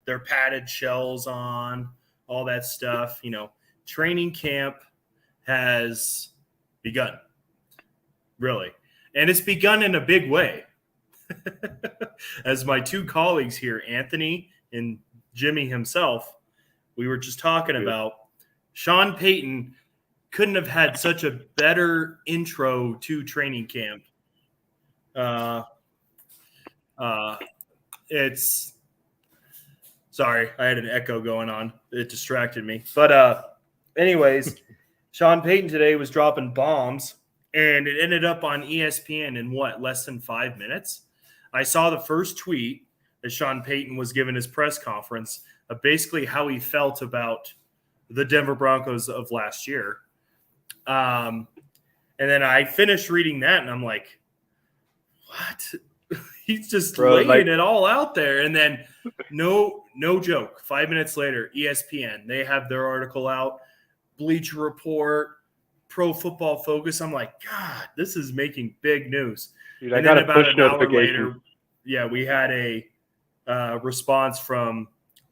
their padded shells on, all that stuff. Training camp has begun, really. And it's begun in a big way. As my two colleagues here, Anthony and Jimmy himself, we were just talking about Sean Payton couldn't have had such a better intro to training camp. It's sorry, I had an echo going on. It distracted me. But anyways, Sean Payton today was dropping bombs, and it ended up on ESPN in less than 5 minutes. I saw the first tweet that Sean Payton was given his press conference of basically how he felt about the Denver Broncos of last year. And then I finished reading that, and I'm like, what? He's just laying it all out there. And then no joke, 5 minutes later, ESPN, they have their article out, Bleacher Report, Pro Football Focus. I'm like, God, this is making big news. Dude, I got a push notification. We had a response from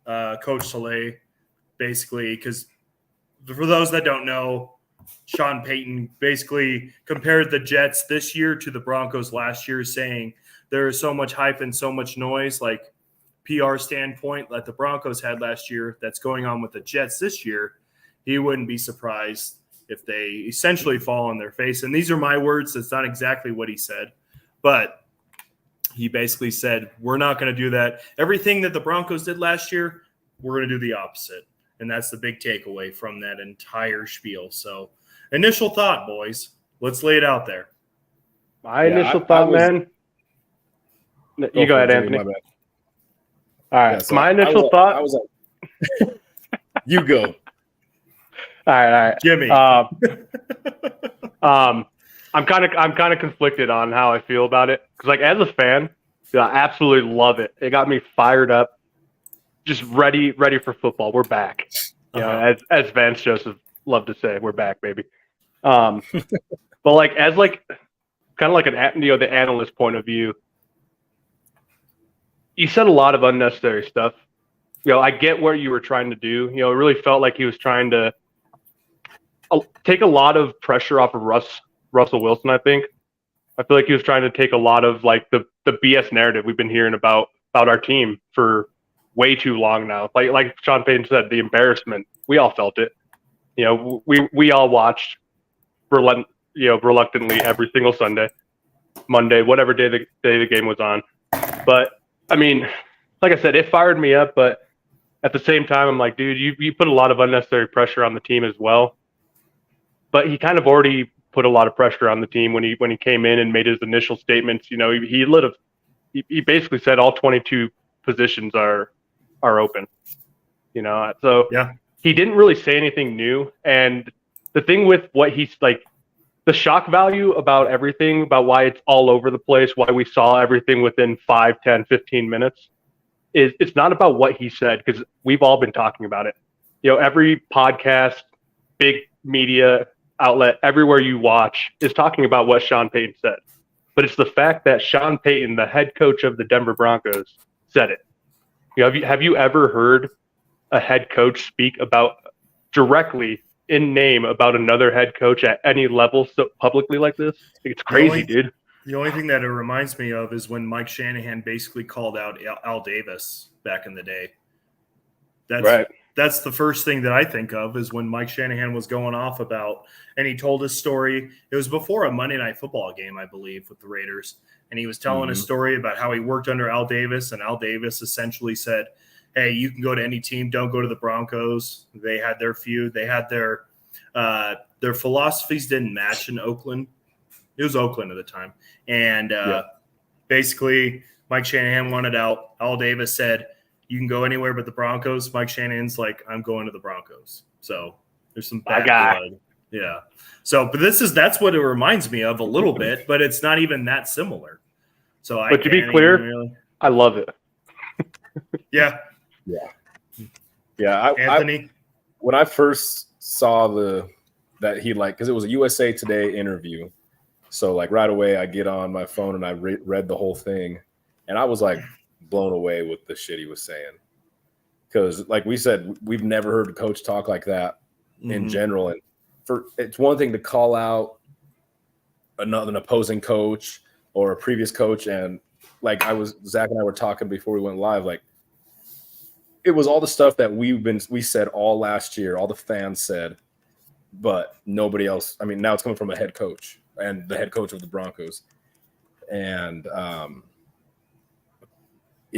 Coach Saleh, basically, because for those that don't know, Sean Payton basically compared the Jets this year to the Broncos last year, saying there is so much hype and so much noise, like PR standpoint, that the Broncos had last year that's going on with the Jets this year. He wouldn't be surprised if they essentially fall on their face. And these are my words. That's not exactly what he said. But he basically said, we're not going to do that. Everything that the Broncos did last year, we're going to do the opposite. And that's the big takeaway from that entire spiel. So initial thought, boys. Let's lay it out there. My initial thought, man. You go ahead, Anthony. All right. Yeah, so my initial thought. I was like, you go. All right. Jimmy. I'm kind of conflicted on how I feel about it, because like as a fan, I absolutely love it. It got me fired up, just ready for football. We're back. You know, as Vance Joseph loved to say, we're back, baby. But like as like kind of like the analyst point of view, you said a lot of unnecessary stuff. I get what you were trying to do. It really felt like he was trying to take a lot of pressure off of Russell Wilson, I think. I feel like he was trying to take a lot of like the BS narrative we've been hearing about our team for way too long now. Like Sean Payton said, the embarrassment, we all felt it. We all watched reluctantly every single Sunday, Monday, whatever day the game was on. But I mean, like I said, it fired me up, but at the same time, I'm like, dude, you put a lot of unnecessary pressure on the team as well. But he kind of already put a lot of pressure on the team when he came in and made his initial statements. He basically said all 22 positions are open. So yeah, he didn't really say anything new. And the thing with what he's like, the shock value about everything, about why it's all over the place, why we saw everything within 5, 10, 15 minutes, is it's not about what he said, because we've all been talking about it. Every podcast, big media outlet, everywhere you watch is talking about what Sean Payton said. But it's the fact that Sean Payton, the head coach of the Denver Broncos, said it. Have you ever heard a head coach speak about directly in name about another head coach at any level so publicly like this? It's crazy, dude. The only thing that it reminds me of is when Mike Shanahan basically called out Al Davis back in the day. That's the first thing that I think of, is when Mike Shanahan was going off about, and he told his story. It was before a Monday Night Football game, I believe, with the Raiders. And he was telling a story about how he worked under Al Davis, and Al Davis essentially said, hey, you can go to any team, don't go to the Broncos. They had their feud. They had their philosophies didn't match in Oakland. It was Oakland at the time. And basically Mike Shanahan wanted out. Al Davis said, you can go anywhere but the Broncos. Mike Shanahan's like, I'm going to the Broncos. So there's some bad blood. Yeah. So, but that's what it reminds me of a little bit, but it's not even that similar. So, but to be clear, I love it. Yeah. Anthony, when I first saw that he because it was a USA Today interview, so like right away I get on my phone and I read the whole thing, and I was like blown away with the shit he was saying. because, like we said, we've never heard a coach talk like that in general. And it's one thing to call out an opposing coach or a previous coach, and like Zach and I were talking before we went live, like it was all the stuff that we said all last year, all the fans said, but nobody else. I mean, now it's coming from a head coach and the head coach of the Broncos. And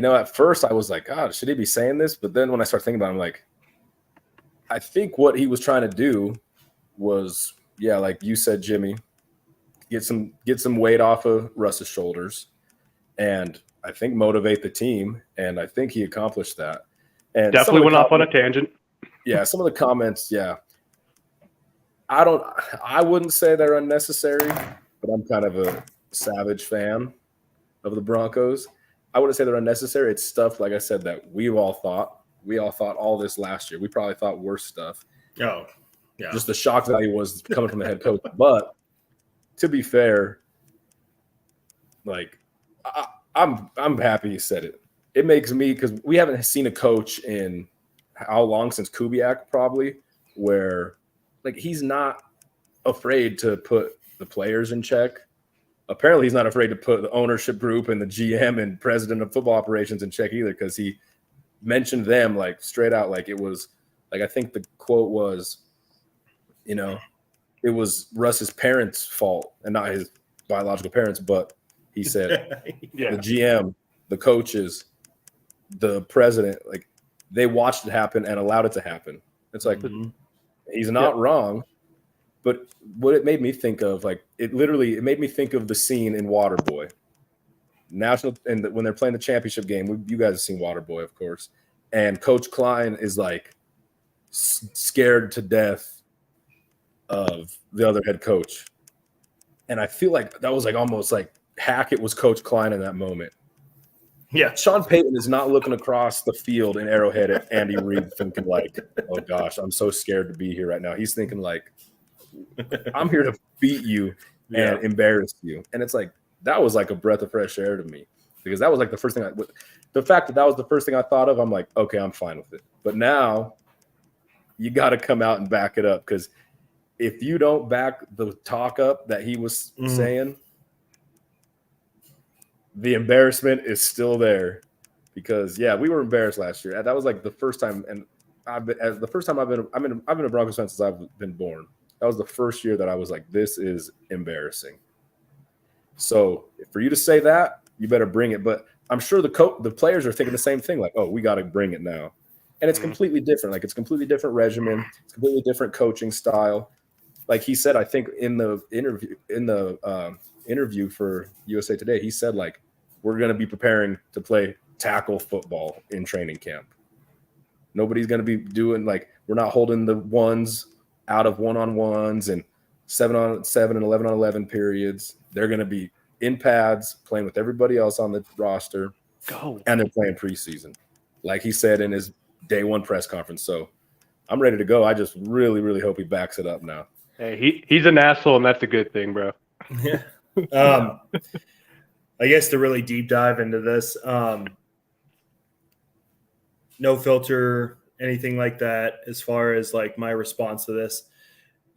at first I was like, God, should he be saying this? But then when I start thinking about it, I'm like, I think what he was trying to do was, like you said, Jimmy, get some weight off of Russ's shoulders, and I think motivate the team. And I think he accomplished that. And definitely went off on a tangent. Yeah, some of the comments, I wouldn't say they're unnecessary, but I'm kind of a savage fan of the Broncos. I wouldn't say they're unnecessary. It's stuff, like I said, that we all thought all this last year. We probably thought worse stuff. Oh, yeah. Just the shock value was coming from the head coach. But to be fair, like I'm happy he said it. It makes me, because we haven't seen a coach in how long, since Kubiak probably, where like he's not afraid to put the players in check. Apparently he's not afraid to put the ownership group and the GM and president of football operations in check either, because he mentioned them like straight out. Like it was like, I think the quote was, it was Russ's parents' fault and not his biological parents, but he said the GM, the coaches, the president, like they watched it happen and allowed it to happen. It's like, he's not wrong. But what it made me think of, like, it made me think of the scene in Waterboy. And when they're playing the championship game, you guys have seen Waterboy, of course. And Coach Klein is like scared to death of the other head coach. And I feel like that was like almost like Hackett was Coach Klein in that moment. Yeah. Sean Payton is not looking across the field in Arrowhead at Andy Reid thinking like, oh gosh, I'm so scared to be here right now. He's thinking like, I'm here to beat you and embarrass you. And it's like, that was like a breath of fresh air to me, because that was like the first thing the fact that was the first thing I thought of, I'm like, okay, I'm fine with it. But now you got to come out and back it up, because if you don't back the talk up that he was saying, the embarrassment is still there. Because we were embarrassed last year. That was like the first time, and I've been a Broncos fan since I've been born. That was the first year that I was like, this is embarrassing. So for you to say that, you better bring it. But I'm sure the players are thinking the same thing, like, oh, we got to bring it now. And it's completely different. Like, it's completely different regimen. It's completely different coaching style. Like he said, I think in the interview for USA Today, he said, like, we're going to be preparing to play tackle football in training camp. Nobody's going to be doing, like, we're not holding the ones out of 1-on-1s and 7-on-7 and 11-on-11 periods. They're going to be in pads, playing with everybody else on the roster. And they're playing preseason, like he said in his day one press conference. So I'm ready to go. I just really, really hope he backs it up now. Hey, he's an asshole, and that's a good thing, bro. Yeah. I guess to really deep dive into this, no filter, anything like that, as far as like my response to this.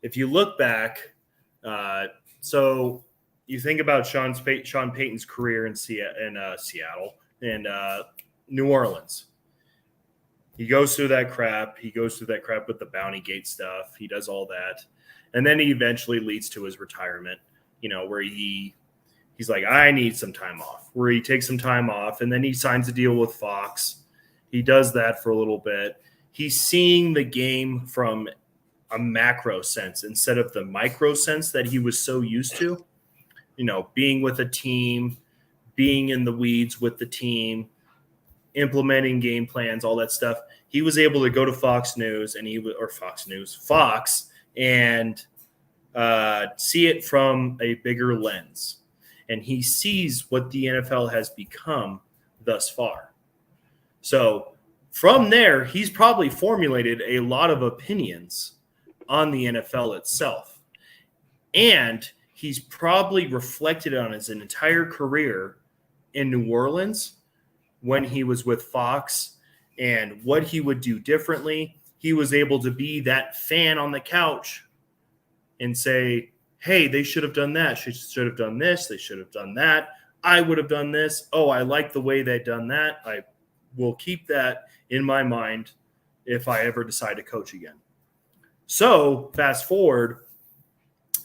If you look back, so you think about Sean Payton's career in Seattle and New Orleans. He goes through that crap. He goes through that crap with the Bounty Gate stuff. He does all that. And then he eventually leads to his retirement, where he's like, I need some time off, where he takes some time off, and then he signs a deal with Fox. He does that for a little bit. He's seeing the game from a macro sense instead of the micro sense that he was so used to, being with a team, being in the weeds with the team, implementing game plans, all that stuff. He was able to go to Fox and see it from a bigger lens. And he sees what the NFL has become thus far. So from there, he's probably formulated a lot of opinions on the NFL itself. And he's probably reflected on his entire career in New Orleans when he was with Fox and what he would do differently. He was able to be that fan on the couch and say, hey, they should have done that. She should have done this. They should have done that. I would have done this. Oh, I like the way they've done that. I will keep that in my mind if I ever decide to coach again. So fast forward,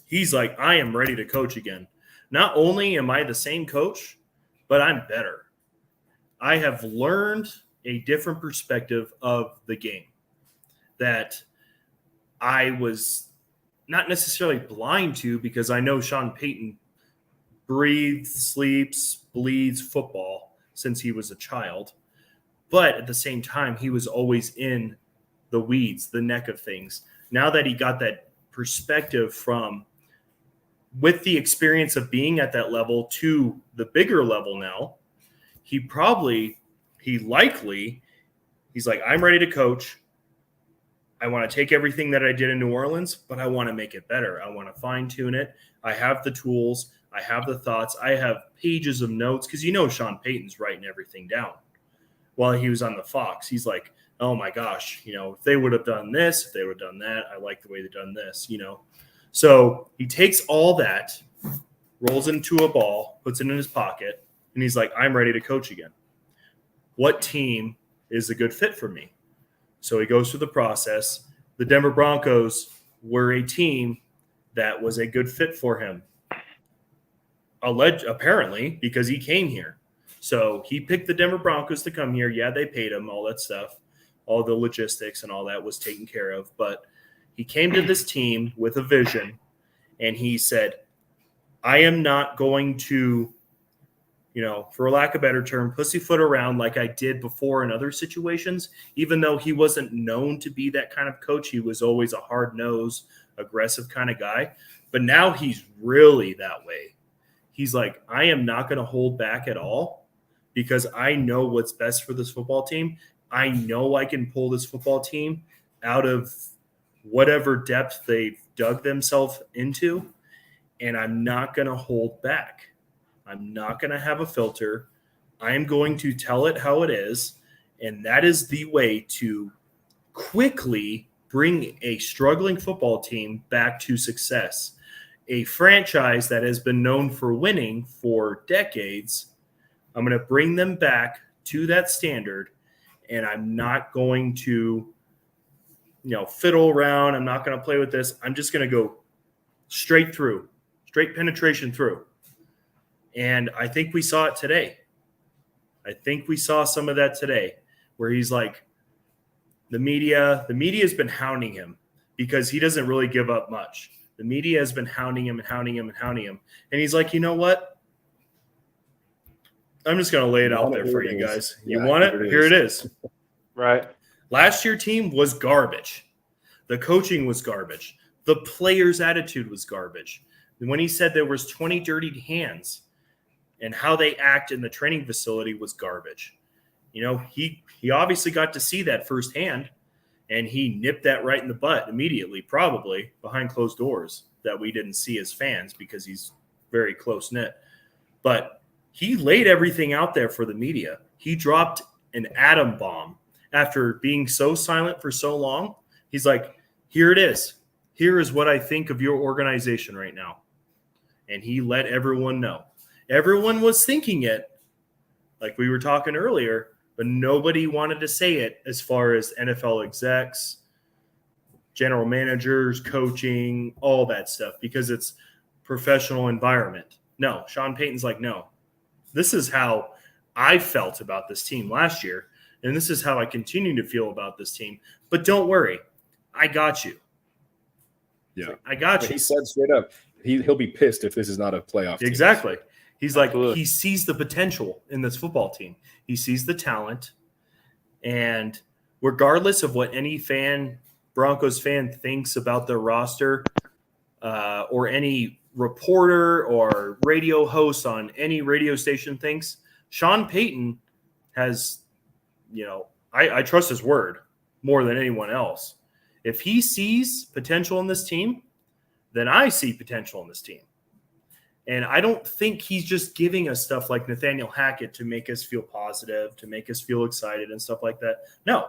he's like, I am ready to coach again. Not only am I the same coach, but I'm better. I have learned a different perspective of the game that I was not necessarily blind to, because I know Sean Payton breathes, sleeps, bleeds football since he was a child. But at the same time, he was always in the weeds, the neck of things. Now that he got that perspective from, with the experience of being at that level to the bigger level now, he's like, I'm ready to coach. I want to take everything that I did in New Orleans, but I want to make it better. I want to fine tune it. I have the tools. I have the thoughts. I have pages of notes, because Sean Payton's writing everything down. While he was on the Fox, he's like, oh my gosh, if they would have done this, if they would have done that, I like the way they've done this, So he takes all that, rolls into a ball, puts it in his pocket, and he's like, I'm ready to coach again. What team is a good fit for me? So he goes through the process. The Denver Broncos were a team that was a good fit for him, apparently, because he came here. So he picked the Denver Broncos to come here. Yeah, they paid him, all that stuff. All the logistics and all that was taken care of. But he came to this team with a vision, and he said, I am not going to, for lack of a better term, pussyfoot around like I did before in other situations. Even though he wasn't known to be that kind of coach, he was always a hard-nosed, aggressive kind of guy. But now he's really that way. He's like, I am not going to hold back at all, because I know what's best for this football team. I know I can pull this football team out of whatever depth they've dug themselves into, and I'm not going to hold back. I'm not going to have a filter. I'm going to tell it how it is, and that is the way to quickly bring a struggling football team back to success. A franchise that has been known for winning for decades, I'm going to bring them back to that standard, and I'm not going to, fiddle around. I'm not going to play with this. I'm just going to go straight penetration through. And I think we saw it today. I think we saw some of that today, where he's like, the media has been hounding him because he doesn't really give up much. The media has been hounding him. And he's like, you know what? I'm just going to lay it out there for you guys. You want it? Here it is. Right. Last year's team was garbage. The coaching was garbage. The players' attitude was garbage. And when he said there was 20 dirty hands and how they act in the training facility was garbage. He obviously got to see that firsthand, and he nipped that right in the butt immediately, probably behind closed doors that we didn't see as fans because he's very close-knit. But he laid everything out there for the media. He dropped an atom bomb after being so silent for so long. He's like, here it is. Here is what I think of your organization right now. And he let everyone know. Everyone was thinking it, like we were talking earlier, but nobody wanted to say it as far as NFL execs, general managers, coaching, all that stuff, because it's professional environment. No, Sean Payton's like, no, this is how I felt about this team last year, and this is how I continue to feel about this team. But don't worry, I got you. Yeah, I got you. He said straight up, he'll be pissed if this is not a playoff team. Exactly. He's like, Absolutely. he sees the potential in this football team. He sees the talent, and regardless of what any Broncos fan thinks about their roster, or any reporter or radio host on any radio station thinks, Sean Payton has, I trust his word more than anyone else. If he sees potential in this team, then I see potential in this team. And I don't think he's just giving us stuff like Nathaniel Hackett to make us feel positive, to make us feel excited and stuff like that. No.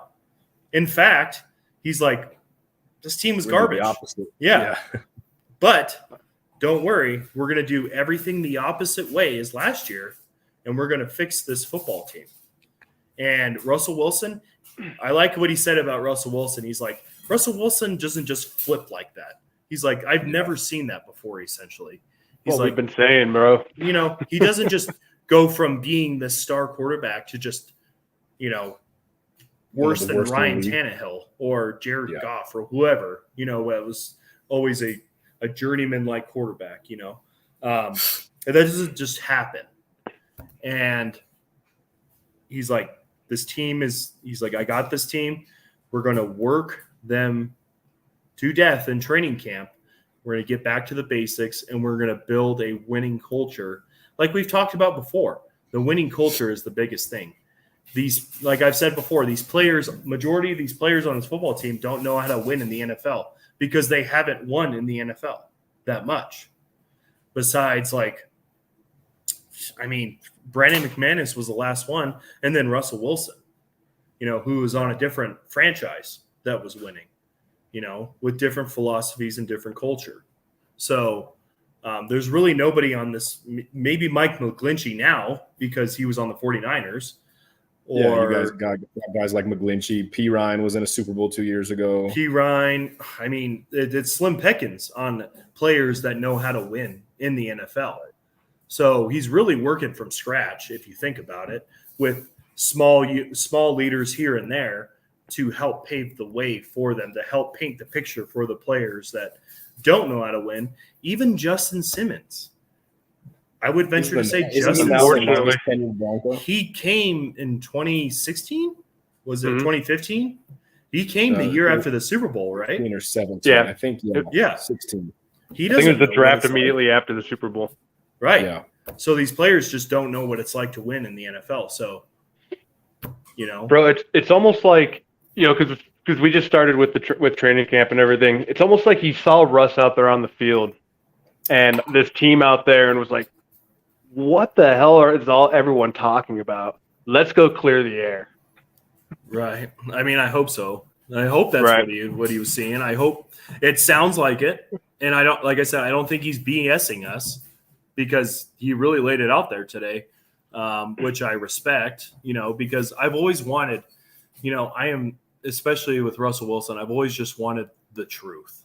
In fact, he's like, this team is garbage. The opposite. Yeah. But don't worry. We're going to do everything the opposite way as last year, and we're going to fix this football team. And Russell Wilson, I like what he said about Russell Wilson. He's like, Russell Wilson doesn't just flip like that. He's like, I've never seen that before, essentially. He's what like, we've been saying, bro. You know, he doesn't just go from being the star quarterback to just, you know, worse than Ryan Tannehill or Jared Goff or whoever. You know, it was always a journeyman-like quarterback, you know. And that doesn't just happen. And he's like, he's like, I got this team. We're going to work them to death in training camp. We're going to get back to the basics, and we're going to build a winning culture. Like we've talked about before, the winning culture is the biggest thing. These, like I've said before, these players, majority of these players on this football team don't know how to win in the NFL because they haven't won in the NFL that much. Besides, like, I mean, Brandon McManus was the last one, and then Russell Wilson, you know, who was on a different franchise that was winning, you know, with different philosophies and different culture. So there's really nobody on this, maybe Mike McGlinchey now because he was on the 49ers. Or you guys got guys like McGlinchey. P. Ryan was in a Super Bowl 2 years ago. P. Ryan, I mean, it's slim pickings on players that know how to win in the NFL. So he's really working from scratch, if you think about it, with small leaders here and there to help pave the way for them, to help paint the picture for the players that don't know how to win. Even Justin Simmons. I would venture to say Justin Simmons. He came in 2016? Was it 2015? He came the year after the Super Bowl, right? 16 or 17. Yeah. I think, I 16. think it was the draft immediately after the Super Bowl. Right. Yeah. So these players just don't know what it's like to win in the NFL. So, you know. Bro, it's almost like, you know, because we just started with with training camp and everything. It's almost like he saw Russ out there on the field and this team out there and was like, what the hell is everyone talking about? Let's go clear the air. Right. I mean, I hope so. I hope that's what he was seeing. I hope it sounds like it. And I don't, like I said, I don't think he's BSing us because he really laid it out there today, which I respect, you know, because I've always wanted, you know, especially with Russell Wilson, I've always just wanted the truth.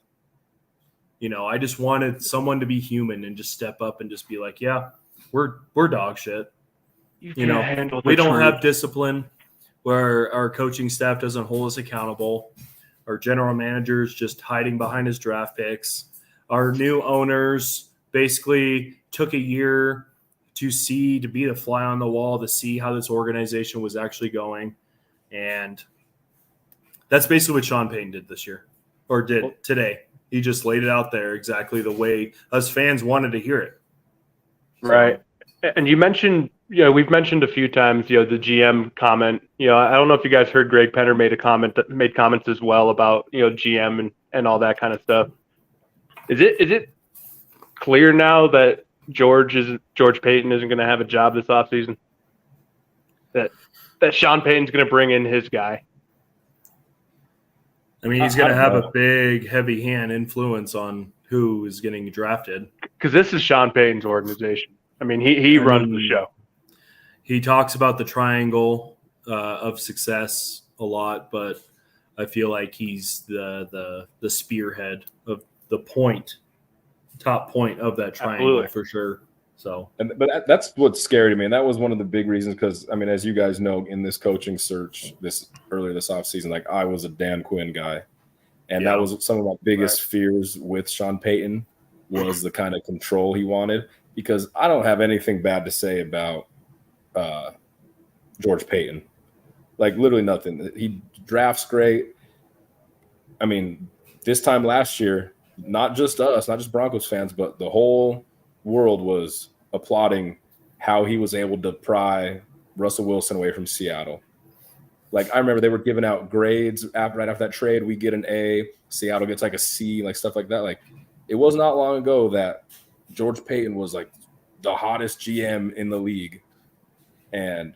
You know, I just wanted someone to be human and just step up and just be like, yeah, we're dog shit. You know, we don't have discipline where our coaching staff doesn't hold us accountable. Our general manager's just hiding behind his draft picks. Our new owners basically took a year to be the fly on the wall, to see how this organization was actually going. And that's basically what Sean Payton did this year, or did today. He just laid it out there exactly the way us fans wanted to hear it. Right. And you mentioned, you know, we've mentioned a few times, you know, the GM comment. You know, I don't know if you guys heard Greg Penner made comments as well about, you know, GM and all that kind of stuff. Is it clear now that George Payton isn't going to have a job this offseason? That Sean Payton's going to bring in his guy? I mean, he's going to have a big, heavy-hand influence on who is getting drafted. Because this is Sean Payton's organization. I mean, he runs the show. He talks about the triangle of success a lot, but I feel like he's the spearhead of the top point of that triangle. Absolutely. For sure. So, but that's what scared me, and that was one of the big reasons. Because I mean, as you guys know, in this coaching search earlier this offseason, like I was a Dan Quinn guy, and that was some of my biggest fears with Sean Payton was the kind of control he wanted. Because I don't have anything bad to say about George Payton, like literally nothing. He drafts great. I mean, this time last year, not just us, not just Broncos fans, but the whole world was applauding how he was able to pry Russell Wilson away from Seattle. Like I remember they were giving out grades right after that trade. We get an A, Seattle gets like a C, like stuff like that. Like it was not long ago that George Payton was like the hottest GM in the league. And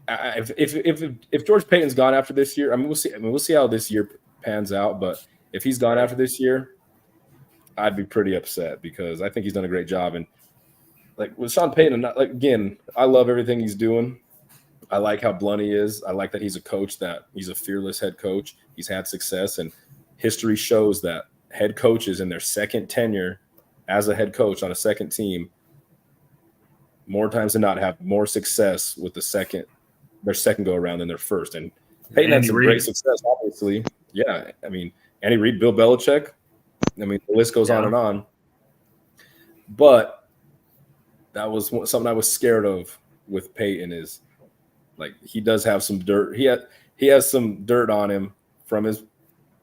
if George Payton's gone after this year, we'll see. We'll see how this year pans out. But if he's gone after this year, I'd be pretty upset because I think he's done a great job. And like with Sean Payton, again, I love everything he's doing. I like how blunt he is. I like that he's a coach, that he's a fearless head coach. He's had success, and history shows that head coaches in their second tenure as a head coach on a second team, more times than not, have more success with their second go around than their first. And Payton had some great success, obviously. Yeah, I mean, Andy Reid, Bill Belichick. I mean, the list goes on and on. But that was something I was scared of with Payton is, like, he does have some dirt. He has some dirt on him from his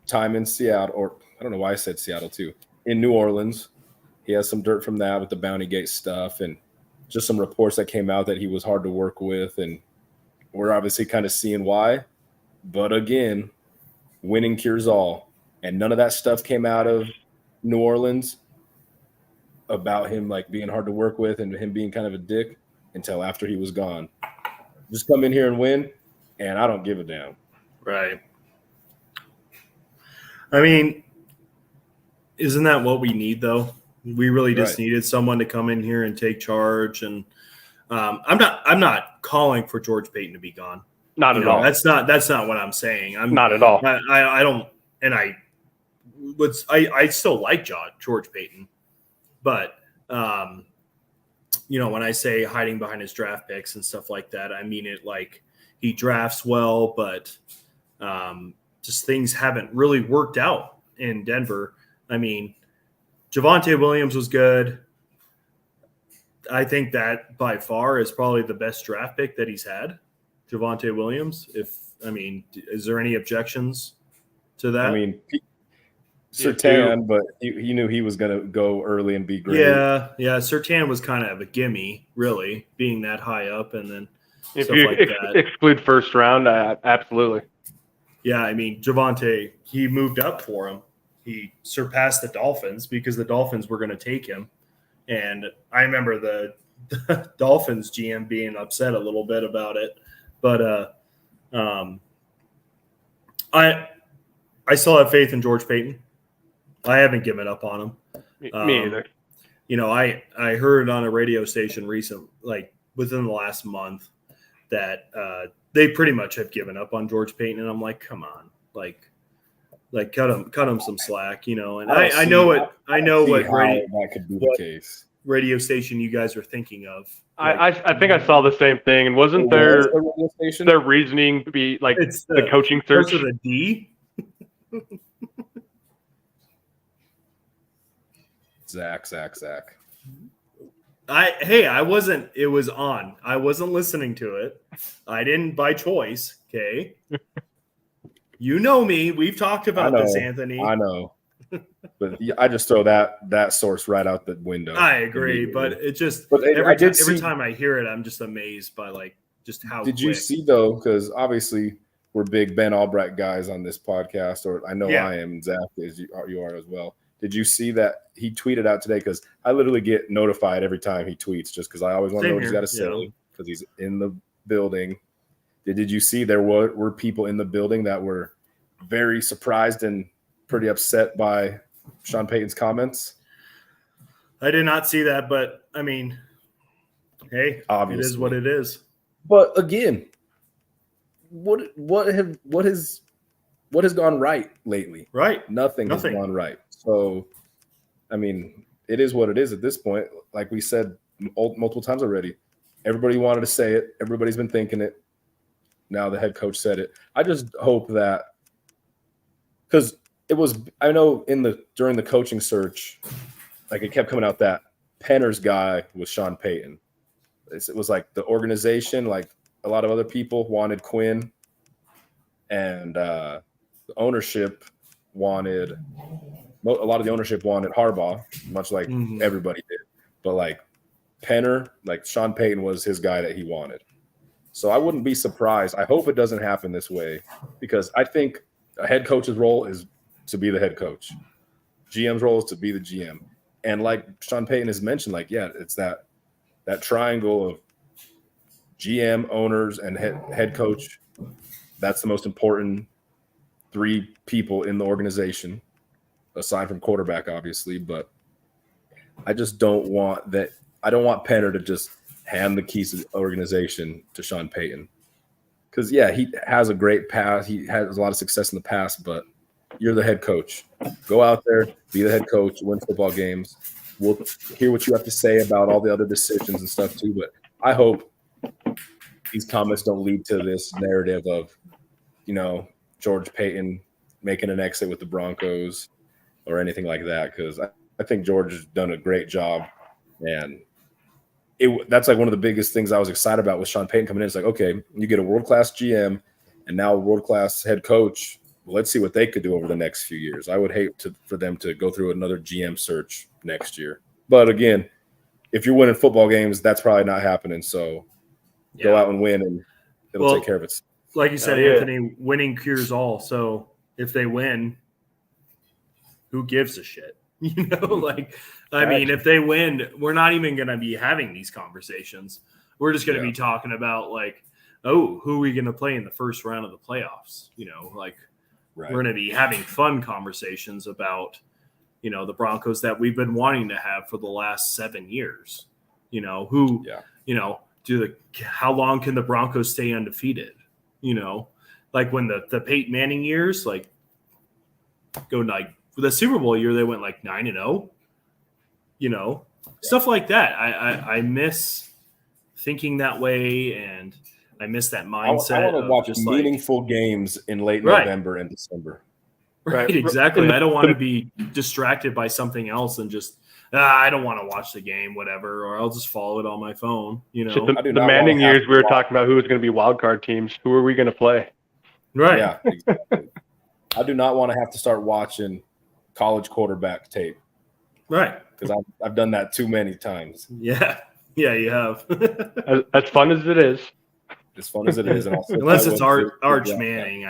time in Seattle, or I don't know why I said Seattle too, in New Orleans. He has some dirt from that with the Bounty Gate stuff and just some reports that came out that he was hard to work with. And we're obviously kind of seeing why. But again, winning cures all. And none of that stuff came out of New Orleans about him like being hard to work with and him being kind of a dick until after he was gone. Just come in here and win, and I don't give a damn. Right. I mean, isn't that what we need, though? We really just needed someone to come in here and take charge. And I'm not calling for George Payton to be gone. Not at all. That's not what I'm saying. I'm not at all. I don't, and I still like George Payton, but when I say hiding behind his draft picks and stuff like that, I mean it like he drafts well, but just things haven't really worked out in Denver. I mean, Javonte Williams was good. I think that by far is probably the best draft pick that he's had, Javonte Williams. Is there any objections to that? I mean, Surtain, but he knew he was going to go early and be great. Yeah. Surtain was kind of a gimme, really, being that high up, and then if you exclude first round, absolutely. Yeah, I mean, Javonte, he moved up for him. He surpassed the Dolphins because the Dolphins were going to take him, and I remember the Dolphins GM being upset a little bit about it, but I still have faith in George Payton. I haven't given up on him. Me either. I heard on a radio station within the last month that they pretty much have given up on George Payton, and I'm like, come on, like cut him some slack, And I know what that could be the case. Radio station you guys are thinking of. I think I saw the same thing, and wasn't their reasoning to be like it's the coaching search? Of the D. Zach. I wasn't. It was on. I wasn't listening to it. I didn't by choice. Okay. You know me. We've talked about this, Anthony. I know. But I just throw that source right out the window. I agree, but it just every time I hear it, I'm just amazed by just how. Did you see though? Because obviously we're big Ben Albright guys on this podcast, or I know I am. Zach, as you are as well. Did you see that he tweeted out today? Because I literally get notified every time he tweets, just because I always want to know what he's got to say because he's in the building. Did you see there were people in the building that were very surprised and pretty upset by Sean Payton's comments? I did not see that, but I mean, hey, obviously. It is what it is. But again, what has gone right lately? Right. Nothing has gone right. So, I mean, it is what it is at this point. Like we said multiple times already, everybody wanted to say it. Everybody's been thinking it. Now the head coach said it. I just hope that, because it was, I know during the coaching search, like it kept coming out that Penner's guy was Sean Payton. It was like the organization, like a lot of other people wanted Quinn, and the ownership wanted, a lot of the ownership wanted Harbaugh, much like everybody did. But like Penner, like Sean Payton was his guy that he wanted. So I wouldn't be surprised. I hope it doesn't happen this way, because I think a head coach's role is to be the head coach. GM's role is to be the GM. And like Sean Payton has mentioned, it's that that triangle of GM, owners, and head coach. That's the most important 3 people in the organization, aside from quarterback, obviously. But I just don't want that. I don't want Penner to just hand the keys to the organization to Sean Payton. Because, yeah, he has a great past. He has a lot of success in the past, but you're the head coach. Go out there, be the head coach, win football games. We'll hear what you have to say about all the other decisions and stuff too. But I hope these comments don't lead to this narrative of, George Payton making an exit with the Broncos or anything like that. Because I think George has done a great job. And that's like one of the biggest things I was excited about with Sean Payton coming in. It's like, okay, you get a world-class GM and now a world-class head coach. Well, let's see what they could do over the next few years. I would hate for them to go through another GM search next year. But again, if you're winning football games, that's probably not happening. So go out and win, and it'll take care of itself. Like you said, Anthony, winning cures all. So if they win, who gives a shit? I mean, if they win, we're not even going to be having these conversations. We're just going to be talking about who are we going to play in the first round of the playoffs? We're going to be having fun conversations about, the Broncos that we've been wanting to have for the last 7 years. How long can the Broncos stay undefeated? When the Peyton Manning years, the Super Bowl year, they went 9-0. Stuff like that. I miss thinking that way, and I miss that mindset. I want to watch meaningful games in late November and December. Right, exactly. I don't want to be distracted by something else and just I don't want to watch the game, whatever, or I'll just follow it on my phone. The Manning years, we were talking about who was going to be wild card teams. Who are we going to play? Right. Yeah, exactly. I do not want to have to start watching college quarterback tape. Right. Because I've done that too many times. Yeah. Yeah, you have. As fun as it is. As fun as it is. And also unless it's Arch Manning,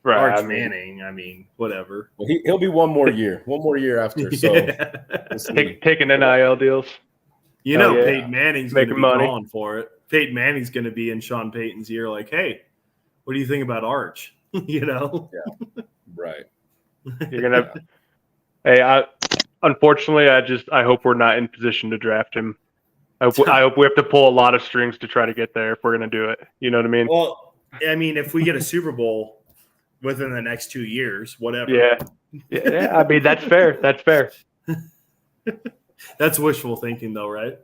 Manning, whatever. Well, he'll be one more year. One more year after. So taking NIL deals. Peyton Manning's going to be money. calling for it. Peyton Manning's going to be in Sean Payton's ear hey, what do you think about Arch? Yeah. Right. You're going to Hey, unfortunately, I hope we're not in position to draft him. I hope we have to pull a lot of strings to try to get there if we're going to do it. You know what I mean? Well, if we get a Super Bowl within the next 2 years, whatever. Yeah. I mean, that's fair. That's fair. That's wishful thinking, though, right?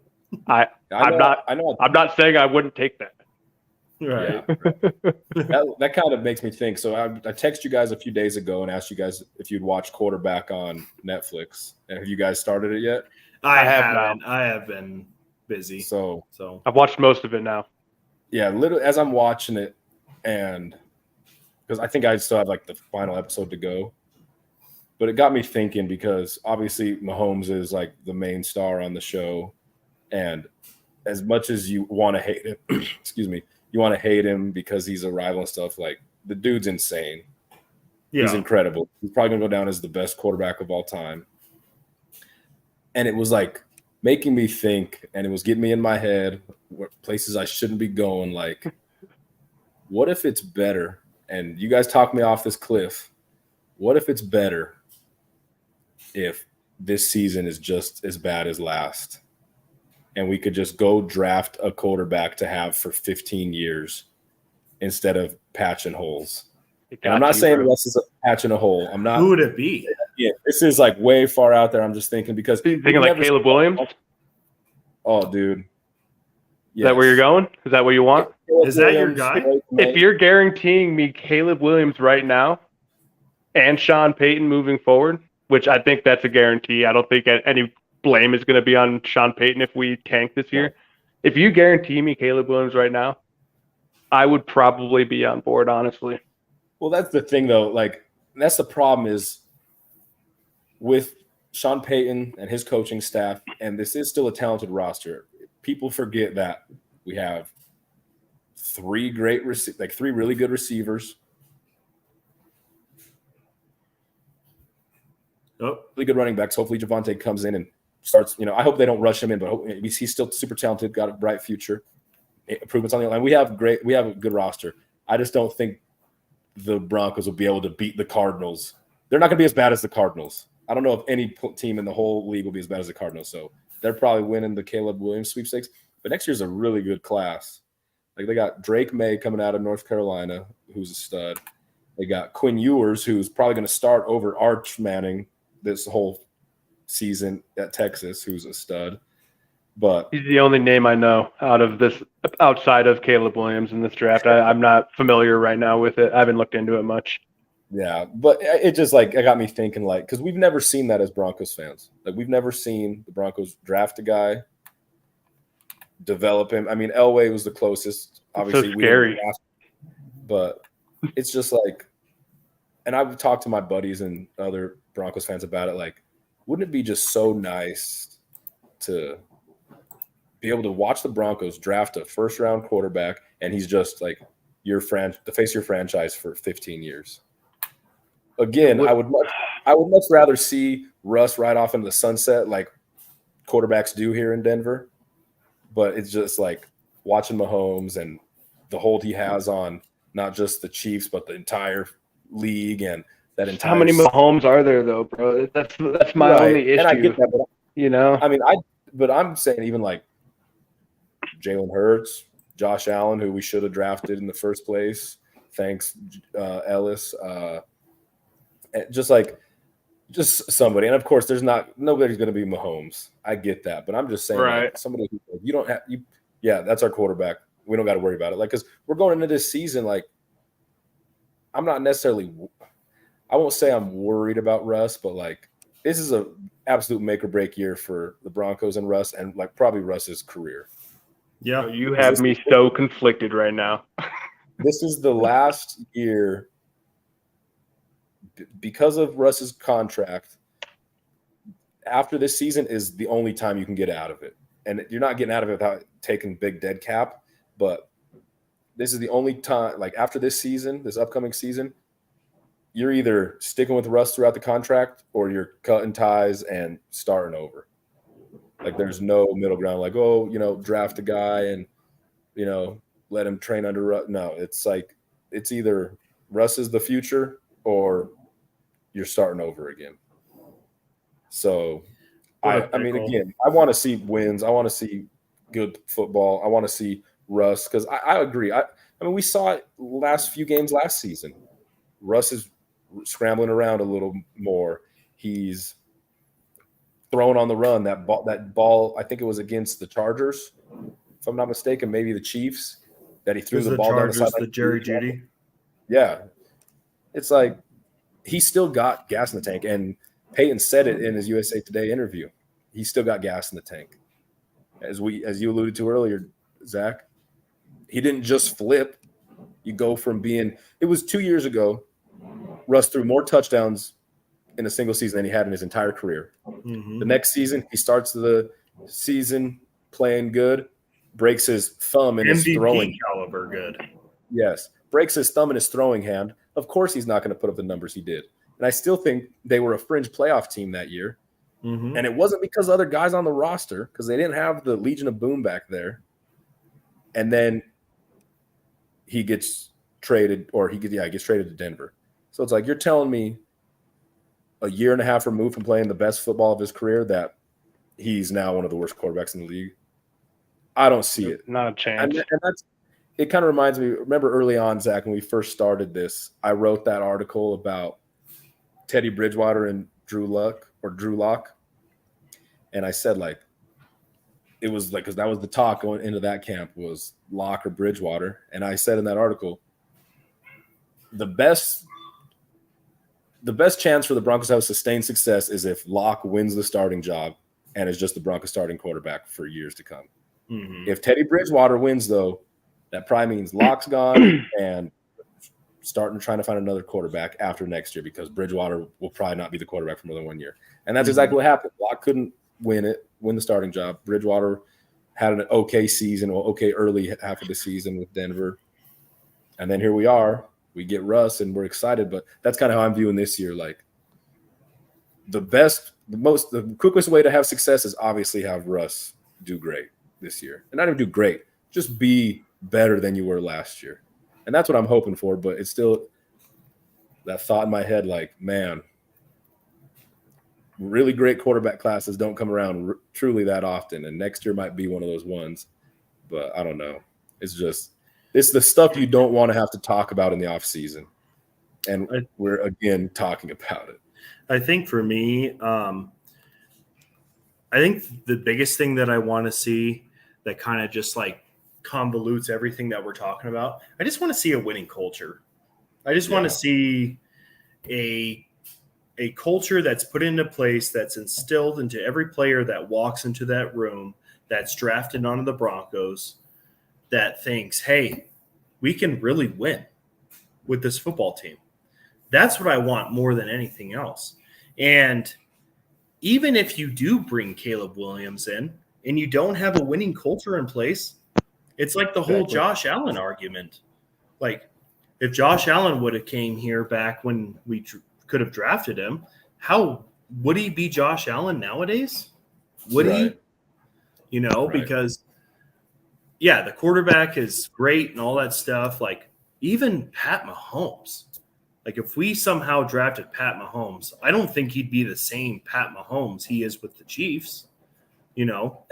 I'm not saying I wouldn't take that. Right. Yeah. that kind of makes me think. So I texted you guys a few days ago and asked you guys if you'd watch Quarterback on Netflix. And have you guys started it yet? I haven't. I have been busy. So I've watched most of it now. Yeah, literally as I'm watching it, and because I think I still have the final episode to go. But it got me thinking because obviously Mahomes is the main star on the show. And as much as you want to hate him, excuse me, you want to hate him because he's a rival and stuff, the dude's insane. Yeah. He's incredible. He's probably going to go down as the best quarterback of all time. And it was making me think, and it was getting me in my head places I shouldn't be going. What if it's better? And you guys talked me off this cliff. What if it's better if this season is just as bad as last? And we could just go draft a quarterback to have for 15 years instead of patching holes. And I'm not saying this is a patch in a hole. I'm not. Who would it be? Yeah, this is way far out there. I'm just thinking because thinking Caleb Williams. Oh, dude. Yes. Is that where you're going? Is that what you want? Is that your guy? If you're guaranteeing me Caleb Williams right now and Sean Payton moving forward, which I think that's a guarantee. I don't think any blame is going to be on Sean Payton if we tank this year. If you guarantee me Caleb Williams right now, I would probably be on board, honestly. Well, that's the thing, though. That's the problem is with Sean Payton and his coaching staff, and this is still a talented roster. People forget that we have three really good receivers. Oh, really good running backs. Hopefully Javonte comes in and starts, I hope they don't rush him in, but he's still super talented, got a bright future. Improvements on the line. We have a good roster. I just don't think the Broncos will be able to beat the Cardinals. They're not going to be as bad as the Cardinals. I don't know if any team in the whole league will be as bad as the Cardinals. So they're probably winning the Caleb Williams sweepstakes. But next year's a really good class. Like they got Drake May coming out of North Carolina, who's a stud. They got Quinn Ewers, who's probably going to start over Arch Manning this whole season at Texas, who's a stud. But he's the only name I know outside of Caleb Williams in this draft. I'm not familiar right now with it. I haven't looked into it much. Yeah, but it just it got me thinking because we've never seen that as Broncos fans. Like we've never seen the Broncos draft a guy, develop him. I mean, Elway was the closest. Obviously, so scary. But it's just and I've talked to my buddies and other Broncos fans about it. Like, wouldn't it be just so nice to be able to watch the Broncos draft a first-round quarterback, and he's just the face of your franchise for 15 years? Again, I would much rather see Russ ride off into the sunset like quarterbacks do here in Denver. But it's just watching Mahomes and the hold he has on not just the Chiefs but the entire league and that entire. How many Mahomes are there though, bro? That's my only issue. And I get that, but, I mean, I'm saying even Jalen Hurts, Josh Allen, who we should have drafted in the first place. Thanks, Ellis. Just somebody, and of course, nobody's going to be Mahomes. I get that, but I'm just saying, right. Somebody who you don't have, that's our quarterback. We don't got to worry about it. Because we're going into this season, I'm not necessarily, I won't say I'm worried about Russ, but this is a absolute make or break year for the Broncos and Russ, and probably Russ's career. Yeah, you have me so conflicted right now. This is the last year. Because of Russ's contract, after this season is the only time you can get out of it. And you're not getting out of it without taking big dead cap, but this is the only time, after this season, this upcoming season, you're either sticking with Russ throughout the contract or you're cutting ties and starting over. There's no middle ground, draft a guy and, let him train under Russ. No, it's either Russ is the future or you're starting over again. So, I mean, again, I want to see wins. I want to see good football. I want to see Russ because I agree. I mean, we saw it last few games last season. Russ is scrambling around a little more. He's throwing on the run. That ball, I think it was against the Chargers, if I'm not mistaken, maybe the Chiefs, that he threw the ball Chargers, down the sideline. The Jerry Jeudy. Yeah. It's he still got gas in the tank, and Peyton said it in his USA Today interview. He still got gas in the tank. As you alluded to earlier, Zach, he didn't just flip. You go from it was 2 years ago, Russ threw more touchdowns in a single season than he had in his entire career. Mm-hmm. The next season, he starts the season playing good, breaks his thumb in his throwing caliber good. Yes. Breaks his thumb in his throwing hand. Of course he's not going to put up the numbers he did. And I still think they were a fringe playoff team that year. Mm-hmm. And it wasn't because of other guys on the roster, because they didn't have the Legion of Boom back there. And then he gets traded, he gets traded to Denver. So it's you're telling me a year and a half removed from playing the best football of his career that he's now one of the worst quarterbacks in the league? I don't see it. Not a chance. And it kind of reminds me, remember early on, Zach, when we first started this, I wrote that article about Teddy Bridgewater and Drew Lock. And I said, it was because that was the talk going into that camp was Lock or Bridgewater. And I said in that article, the best chance for the Broncos to have sustained success is if Lock wins the starting job and is just the Broncos starting quarterback for years to come. Mm-hmm. If Teddy Bridgewater wins, though, that probably means Lock's gone and trying to find another quarterback after next year because Bridgewater will probably not be the quarterback for more than 1 year. And that's exactly what happened. Lock couldn't win the starting job. Bridgewater had an okay season, early half of the season with Denver. And then here we are. We get Russ, and we're excited. But that's kind of how I'm viewing this year. the quickest way to have success is obviously have Russ do great this year. And not even do great, just be better than you were last year. And that's what I'm hoping for, but it's still that thought in my head, like, man, really great quarterback classes don't come around truly that often. And next year might be one of those ones, but I don't know. It's the stuff you don't want to have to talk about in the off season. And we're again talking about it. I think for me, I think the biggest thing that I want to see that kind of just like convolutes everything that we're talking about, I just want to see a winning culture. I just want to see a culture that's put into place, that's instilled into every player that walks into that room, that's drafted onto the Broncos, that thinks, hey, we can really win with this football team. That's what I want more than anything else. And even if you do bring Caleb Williams in and you don't have a winning culture in place, it's like the whole Josh Allen argument. Like, if Josh Allen would have came here back when we could have drafted him, how would he be Josh Allen nowadays? Would he? You know, because, yeah, the quarterback is great and all that stuff. Like, even Pat Mahomes. Like, if we somehow drafted Pat Mahomes, I don't think he'd be the same Pat Mahomes he is with the Chiefs, you know?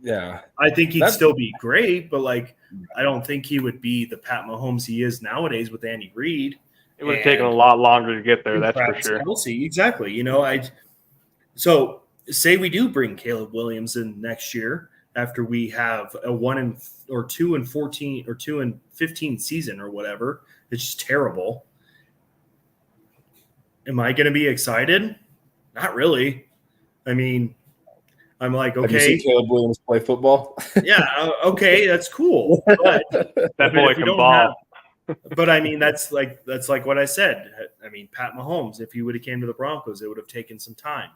Yeah. I think he'd still be great, but, like, I don't think he would be the Pat Mahomes he is nowadays with Andy Reid. It would have taken a lot longer to get there, that's for sure. Kelce, exactly. You know, so say we do bring Caleb Williams in next year after we have a 2-14 or 2-15 season or whatever. It's just terrible. Am I going to be excited? Not really. I mean, I'm like, okay. Have you seen Caleb Williams play football? Yeah, okay, that's cool. But that boy can ball. But I mean, that's like what I said. I mean, Pat Mahomes, if he would have came to the Broncos, it would have taken some time.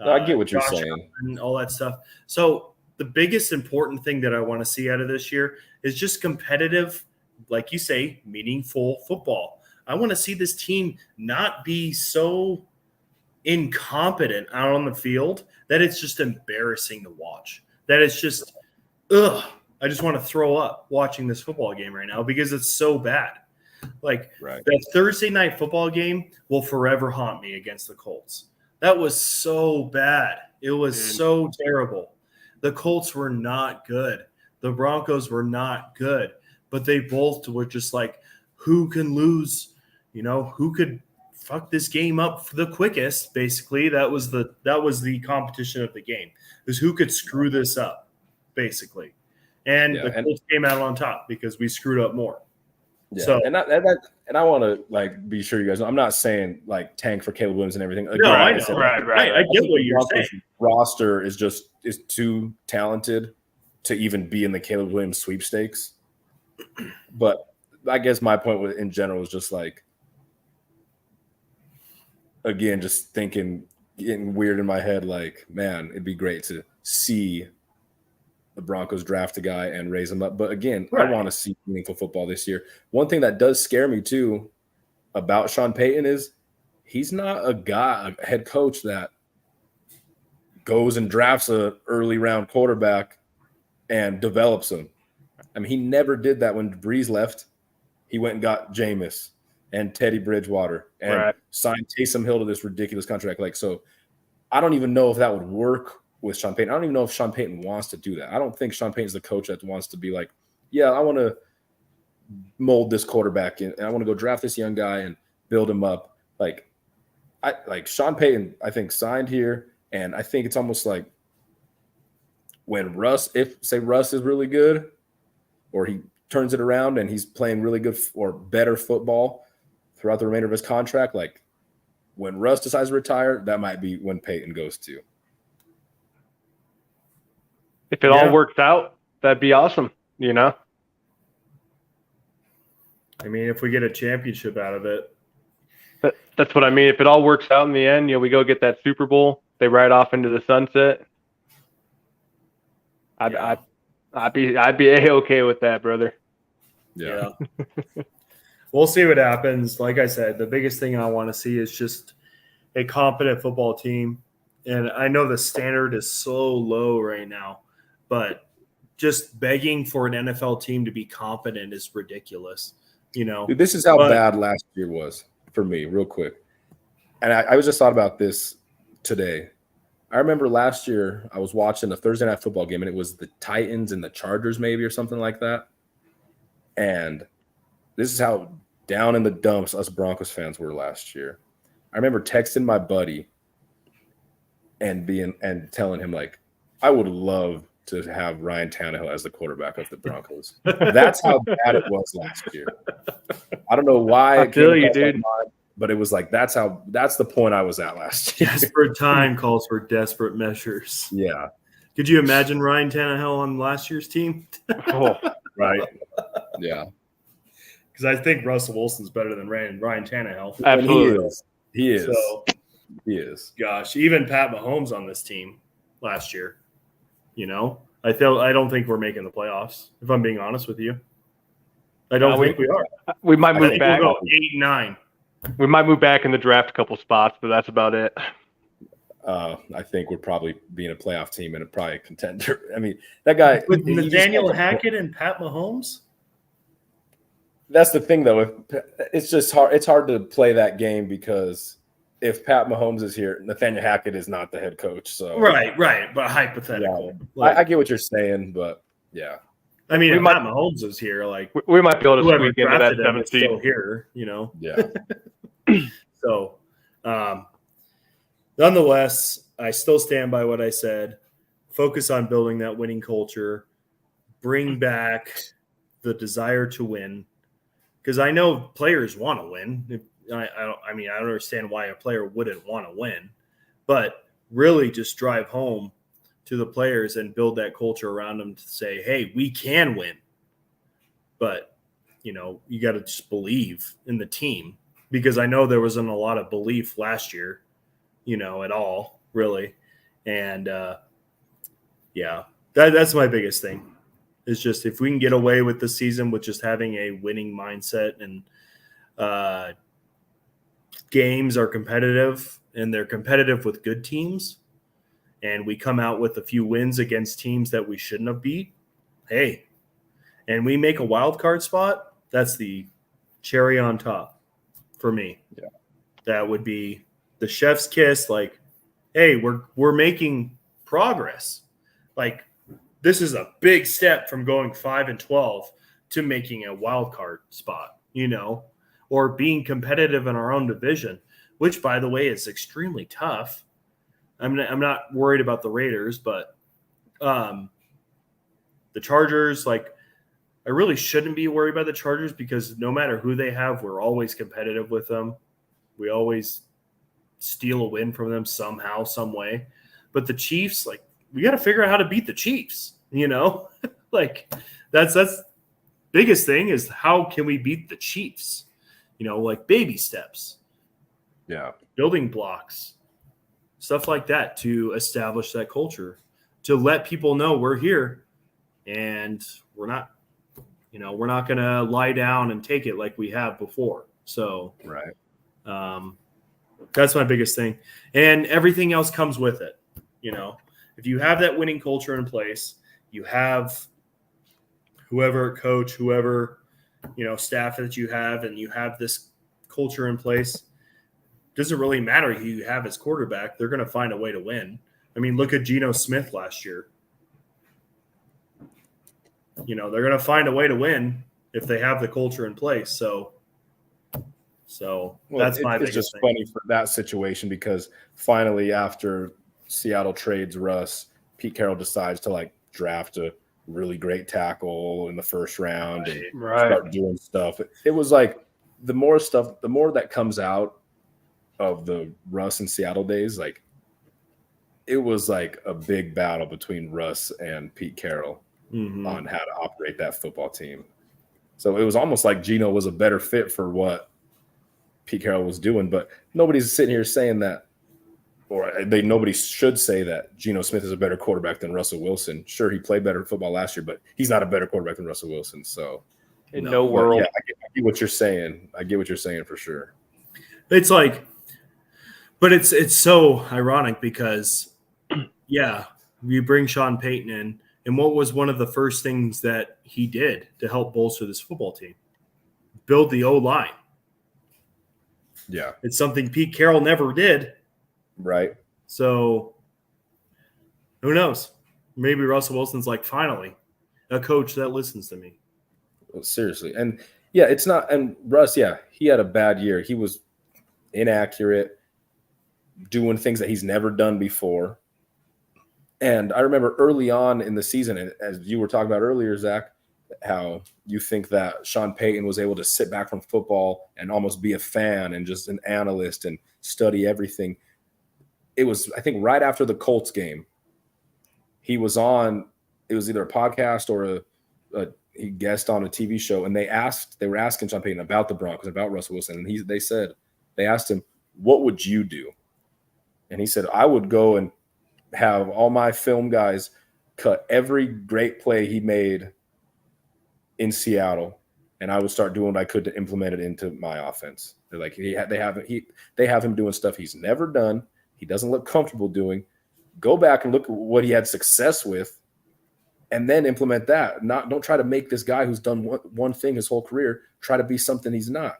I get what you're saying. And all that stuff. So the biggest important thing that I want to see out of this year is just competitive, like you say, meaningful football. I want to see this team not be so incompetent out on the field that it's just embarrassing to watch. That it's just, I just want to throw up watching this football game right now because it's so bad. Like, that Thursday night football game will forever haunt me against the Colts. That was so bad. It was so terrible. The Colts were not good. The Broncos were not good. But they both were just like, who can lose? You know, who could fuck this game up the quickest? Basically, that was the competition of the game. Is who could screw this up, basically. And the Colts came out on top because we screwed up more. Yeah, so, and I want to like be sure you guys know, I'm not saying like tank for Caleb Williams and everything. No, I know. I get what you're saying. Roster is too talented to even be in the Caleb Williams sweepstakes. But I guess my point in general is just like, again, just getting weird in my head, like, man, it'd be great to see the Broncos draft a guy and raise him up. But again, I want to see meaningful football this year. One thing that does scare me too about Sean Payton is he's not a head coach that goes and drafts a early round quarterback and develops him. I mean, he never did that when Breeze left. He went and got Jameis and Teddy Bridgewater and signed Taysom Hill to this ridiculous contract. Like, so I don't even know if that would work with Sean Payton. I don't even know if Sean Payton wants to do that. I don't think Sean Payton's the coach that wants to be like, yeah, I want to mold this quarterback in, and I want to go draft this young guy and build him up. Like Sean Payton, I think, signed here, and I think it's almost like when Russ is really good, or he turns it around and he's playing really good or better football throughout the remainder of his contract, like when Russ decides to retire, that might be when Payton goes to. If it all works out, that'd be awesome, you know? I mean, if we get a championship out of it. That's what I mean. If it all works out in the end, we go get that Super Bowl, they ride off into the sunset. I'd be A-okay with that, brother. Yeah. We'll see what happens. Like I said, the biggest thing I want to see is just a competent football team. And I know the standard is so low right now, but just begging for an NFL team to be competent is ridiculous. Dude, this is how bad last year was for me, real quick. And I was just thought about this today. I remember last year I was watching a Thursday night football game, and it was the Titans and the Chargers maybe or something like that. And this is how down in the dumps us Broncos fans were last year. I remember texting my buddy and telling him, like, I would love to have Ryan Tannehill as the quarterback of the Broncos. That's how bad it was last year. I don't know why. I feel you, dude. But it was like that's the point I was at last year. Desperate time calls for desperate measures. Yeah. Could you imagine Ryan Tannehill on last year's team? Oh, right. Yeah. Because I think Russell Wilson's better than Ryan Tannehill. Absolutely. He is. So, he is. Gosh, even Pat Mahomes on this team last year. I don't think we're making the playoffs. If I'm being honest with you, I don't think we are. We might move back. We'll go 8-9. We might move back in the draft a couple spots, but that's about it. I think we're probably being a playoff team and probably a contender. I mean, that guy with Nathaniel Hackett and Pat Mahomes. That's the thing, though. It's just hard. It's hard to play that game because if Pat Mahomes is here, Nathaniel Hackett is not the head coach. So right. But hypothetical. Yeah. I get what you're saying, but yeah. I mean, if Pat Mahomes is here, like we might be able to squeak into that 7th seed. Still here, Yeah. So, nonetheless, I still stand by what I said. Focus on building that winning culture. Bring back the desire to win, because I know players want to win. I don't understand why a player wouldn't want to win, but really just drive home to the players and build that culture around them to say, hey, we can win. But, you got to just believe in the team, because I know there wasn't a lot of belief last year, at all, really. And, that's my biggest thing. Is just if we can get away with the season with just having a winning mindset, and games are competitive and they're competitive with good teams, and we come out with a few wins against teams that we shouldn't have beat, hey, and we make a wild card spot, that's the cherry on top for me. Yeah. That would be the chef's kiss, like, hey, we're making progress. Like, this is a big step from going 5-12 to making a wild card spot, or being competitive in our own division, which, by the way, is extremely tough. I'm not worried about the Raiders, but the Chargers, like, I really shouldn't be worried about the Chargers, because no matter who they have, we're always competitive with them. We always steal a win from them somehow, some way. But the Chiefs, like, we got to figure out how to beat the Chiefs, like that's biggest thing is how can we beat the Chiefs, like baby steps, building blocks, stuff like that to establish that culture, to let people know we're here and we're not going to lie down and take it like we have before. So, right. That's my biggest thing. And everything else comes with it. If you have that winning culture in place, you have whoever coach, whoever, staff that you have, and you have this culture in place, doesn't really matter who you have as quarterback. They're going to find a way to win. I mean, look at Geno Smith last year. They're going to find a way to win if they have the culture in place. So that's my biggest thing. It's just funny for that situation, because finally, after Seattle trades Russ, Pete Carroll decides to draft a really great tackle in the first round and start doing stuff. It was like the more that comes out of the Russ and Seattle days, it was like a big battle between Russ and Pete Carroll on how to operate that football team. So it was almost like Geno was a better fit for what Pete Carroll was doing, but nobody's sitting here saying that, or nobody should say that Geno Smith is a better quarterback than Russell Wilson. Sure, he played better football last year, but he's not a better quarterback than Russell Wilson. So, in no world, I get what you're saying. I get what you're saying for sure. It's like, But it's so ironic because, yeah, you bring Sean Payton in, and what was one of the first things that he did to help bolster this football team? Build the O-line. Yeah. It's something Pete Carroll never did. Right. So who knows? Maybe Russell Wilson's like, finally, a coach that listens to me. Well, seriously. And yeah, it's not. And Russ, yeah, he had a bad year. He was inaccurate, doing things that he's never done before. And I remember early on in the season, as you were talking about earlier, Zach, how you think that Sean Payton was able to sit back from football and almost be a fan and just an analyst and study everything. It was, I think, right after the Colts game. He was on, it was either a podcast or he guest on a TV show, and they were asking Sean Payton about the Broncos, about Russell Wilson, and they asked him, what would you do? And he said, I would go and have all my film guys cut every great play he made in Seattle, and I would start doing what I could to implement it into my offense. They're like, they have him doing stuff he's never done. He doesn't look comfortable doing. Go back and look at what he had success with, and then implement that. Don't try to make this guy who's done one thing his whole career try to be something he's not.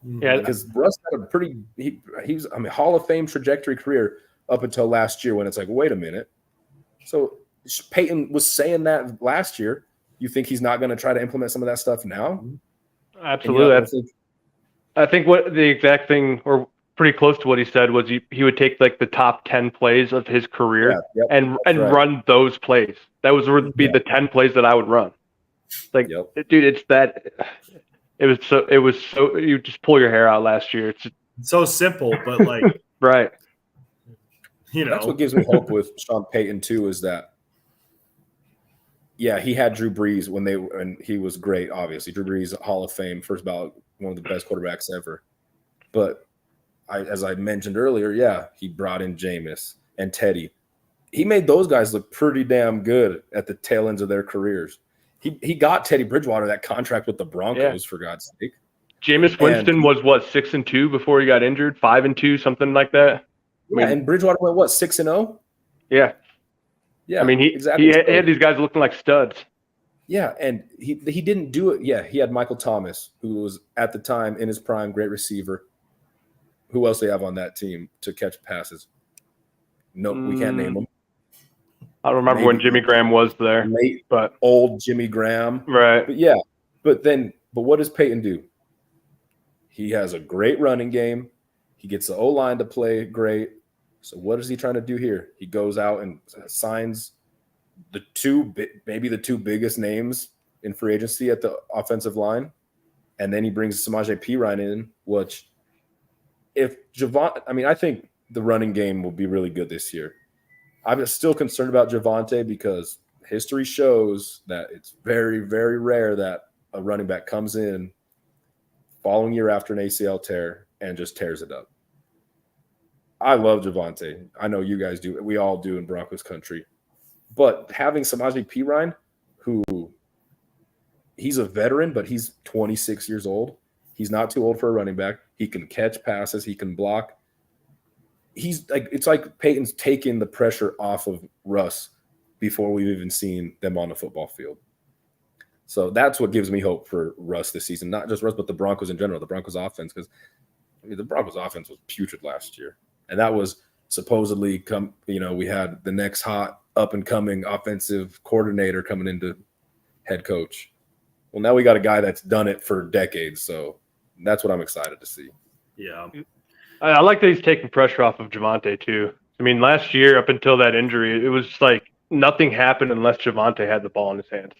Yeah, because Russ had a pretty he's Hall of Fame trajectory career up until last year when it's like, wait a minute. So Peyton was saying that last year. You think he's not going to try to implement some of that stuff now? Absolutely. I think what the exact thing, or pretty close to what he said, was he would take like the top 10 plays of his career and run those plays. That would be the 10 plays that I would run. Like, dude, it's that. It was so you just pull your hair out last year. It's so simple, but like right. That's what gives me hope with Sean Payton too, is that he had Drew Brees and he was great, obviously. Drew Brees, Hall of Fame, first ballot, one of the best quarterbacks ever. But as I mentioned earlier, he brought in Jameis and Teddy. He made those guys look pretty damn good at the tail ends of their careers. He got Teddy Bridgewater that contract with the Broncos, for God's sake. Jameis Winston was 6-2 before he got injured, 5-2, something like that. And Bridgewater went 6-0? Yeah. Yeah. I mean, he had these guys looking like studs. Yeah, and he didn't do it. Yeah, he had Michael Thomas, who was at the time in his prime, great receiver. Who else do they have on that team to catch passes? No, we can't name them. I don't remember when Jimmy Graham was there, but old Jimmy Graham, right? But what does Peyton do? He has a great running game. He gets the O-line to play great. So what is he trying to do here? He goes out and signs maybe the two biggest names in free agency at the offensive line, and then he brings Samaje Perine in. Which, I think the running game will be really good this year. I'm still concerned about Javonte because history shows that it's very, very rare that a running back comes in following year after an ACL tear and just tears it up. I love Javonte. I know you guys do. We all do in Broncos country. But having Samaje Perine, who he's a veteran, but he's 26 years old. He's not too old for a running back. He can catch passes. He can block. It's like Peyton's taking the pressure off of Russ before we've even seen them on the football field. So that's what gives me hope for Russ this season. Not just Russ, but the Broncos in general, the Broncos offense, because the Broncos offense was putrid last year. And that was supposedly we had the next hot up-and-coming offensive coordinator coming into head coach. Well, now we got a guy that's done it for decades, so that's what I'm excited to see. Yeah. I like that he's taking pressure off of Javonte too. I mean, last year up until that injury, it was like nothing happened unless Javonte had the ball in his hands.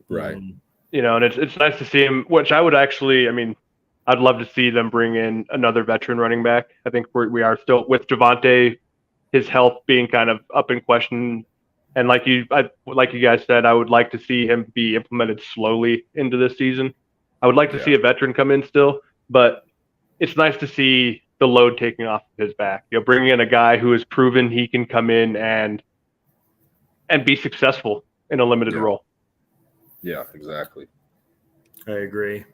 Right. And it's nice to see him, which I would actually, I'd love to see them bring in another veteran running back. I think we are still with Javonte, his health being kind of up in question. And like you guys said, I would like to see him be implemented slowly into this season. I would like to see a veteran come in still, but it's nice to see the load taking off his back. Bringing in a guy who has proven he can come in and be successful in a limited role. Yeah, exactly. I agree.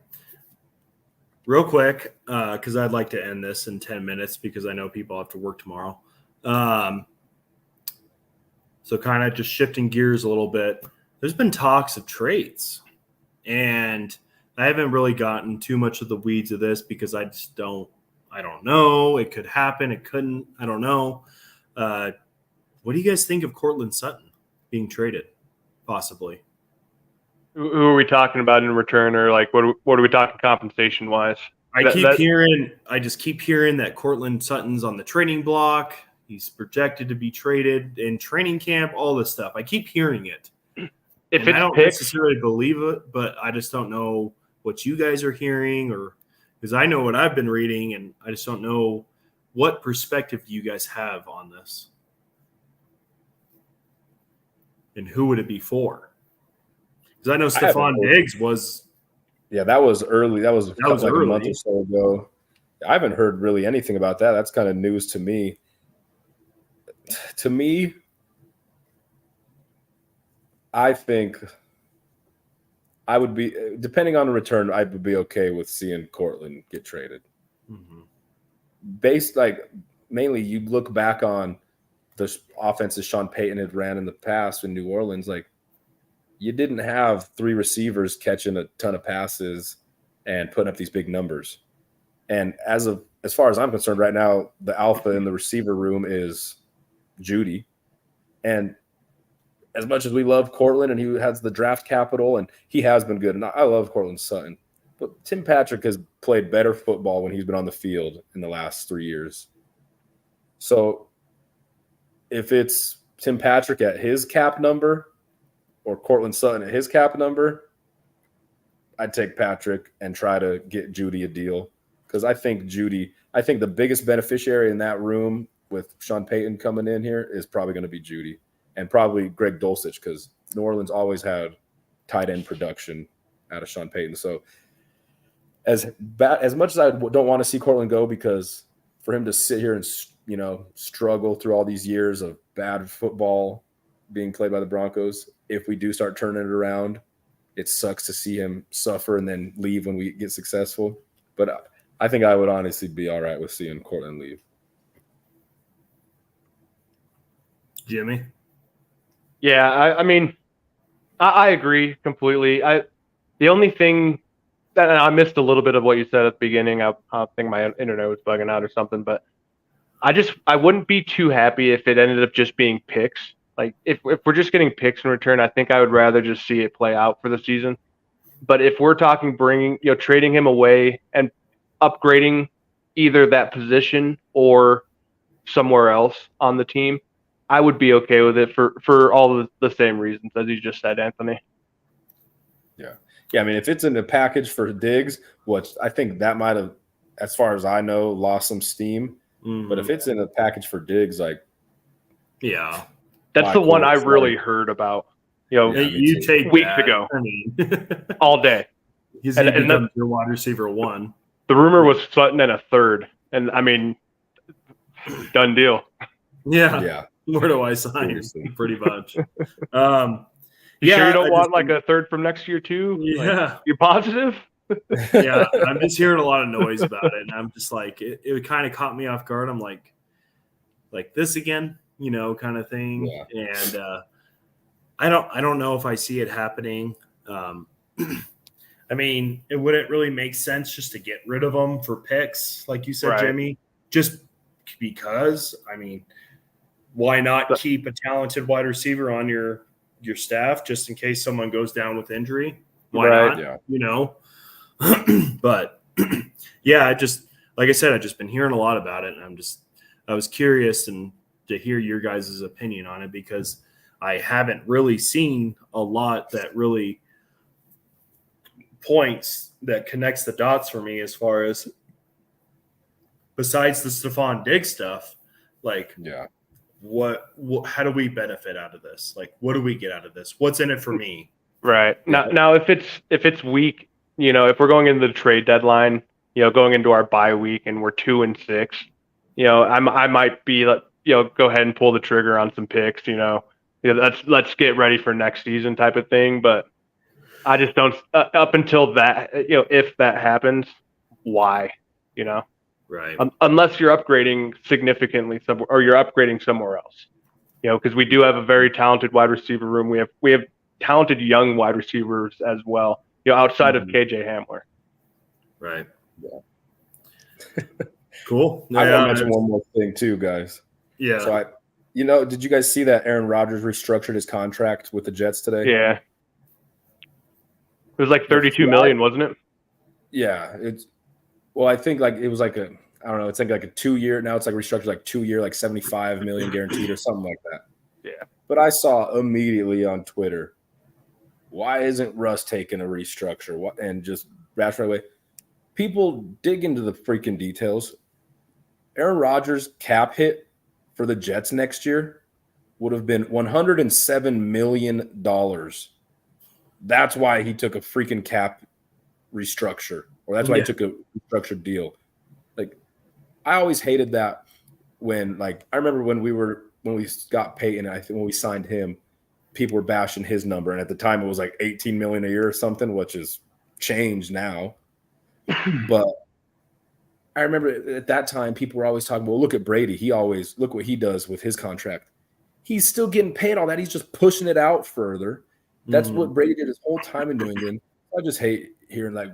real quick, because I'd like to end this in 10 minutes because I know people have to work tomorrow. So kind of just shifting gears a little bit. There's been talks of trades, and I haven't really gotten too much of the weeds of this because I don't know. It could happen. It couldn't. I don't know. What do you guys think of Cortland Sutton being traded, possibly? Who are we talking about in return, or like what are we talking compensation wise? I just keep hearing that Cortland Sutton's on the trading block. He's projected to be traded in training camp, all this stuff. I keep hearing it. If it's I don't picks, necessarily believe it, but I just don't know what you guys are hearing, or because I know what I've been reading, and I just don't know what perspective you guys have on this. And who would it be for? Because I know Stephon Diggs was. Yeah, that was early. That was like early. A month or so ago. I haven't heard really anything about that. That's kind of news to me. To me, I think I would be, depending on the return, I would be okay with seeing Cortland get traded. Mm-hmm. Based, like, mainly you look back on the offenses Sean Payton had ran in the past in New Orleans, like, you didn't have three receivers catching a ton of passes and putting up these big numbers. And as far as I'm concerned right now, the alpha in the receiver room is Jeudy. And as much as we love Cortland and he has the draft capital and he has been good, and I love Cortland Sutton, but Tim Patrick has played better football when he's been on the field in the last 3 years. So if it's Tim Patrick at his cap number or Cortland Sutton at his cap number, I'd take Patrick and try to get Jeudy a deal. Because I think the biggest beneficiary in that room with Sean Payton coming in here is probably going to be Jeudy and probably Greg Dulcich, because New Orleans always had tight end production out of Sean Payton. So as much as I don't want to see Cortland go, because for him to sit here and, you know, struggle through all these years of bad football being played by the Broncos, if we do start turning it around, it sucks to see him suffer and then leave when we get successful. But I think I would honestly be all right with seeing Cortland leave. Jimmy? Yeah, I mean, I agree completely. The only thing that I missed a little bit of what you said at the beginning. I think my internet was bugging out or something, but I wouldn't be too happy if it ended up just being picks. Like if we're just getting picks in return, I think I would rather just see it play out for the season. But if we're talking trading him away and upgrading either that position or somewhere else on the team, I would be okay with it for all the same reasons as you just said, Anthony. Yeah. I mean, if it's in the package for Diggs, which I think that might have, as far as I know, lost some steam. Mm-hmm. But if it's in a package for Diggs, like, yeah, that's the one I really heard about. You take weeks ago. I mean, all day. He's going to become your wide receiver one. The rumor was Sutton and a third, and I mean, done deal. Yeah. Where do I sign? Pretty much. You sure you don't want like a third from next year too? Yeah. Like, you're positive? Yeah, I'm just hearing a lot of noise about it, and I'm just like, it kind of caught me off guard. I'm like this again, kind of thing. Yeah. And I don't know if I see it happening. I mean, it wouldn't really make sense just to get rid of them for picks, like you said, right, Jimmy. Just because, I mean, why not keep a talented wide receiver on your staff just in case someone goes down with injury? Why not? Yeah. But yeah, like I said, I've just been hearing a lot about it, and I was curious and to hear your guys' opinion on it, because I haven't really seen a lot that really points that connects the dots for me as far as besides the Stephon Diggs stuff, like, yeah, what how do we benefit out of this? Like, what do we get out of this? What's in it for me? Right. Now if it's week, if we're going into the trade deadline, going into our bye week and we're 2-6, I might be go ahead and pull the trigger on some picks, let's get ready for next season type of thing. But I just don't up until that, if that happens, why, you know? Right. Unless you're upgrading significantly somewhere, or you're upgrading somewhere else, you know, because we do have a very talented wide receiver room. We have talented young wide receivers as well, you know, outside of KJ Hamler. Right. Yeah. Cool. I want to mention one more thing too, guys. Yeah. So did you guys see that Aaron Rodgers restructured his contract with the Jets today? Yeah. It was like 32 million, wasn't it? Yeah. I think like it was like I don't know, it's like a 2-year, now it's like restructured like 2-year, like 75 million guaranteed or something like that. Yeah. But I saw immediately on Twitter, why isn't Russ taking a restructure? And just rash right away. People dig into the freaking details. Aaron Rodgers' cap hit for the Jets next year would have been $107 million. That's why he took a freaking cap restructure, or that's why he took a restructured deal. Like, I always hated that when, like, I remember when we got Peyton, I think when we signed him, people were bashing his number. And at the time it was like 18 million a year or something, which is changed now. But I remember at that time, people were always talking, well, look at Brady. Look what he does with his contract. He's still getting paid all that. He's just pushing it out further. That's what Brady did his whole time in New England. I just hate hearing like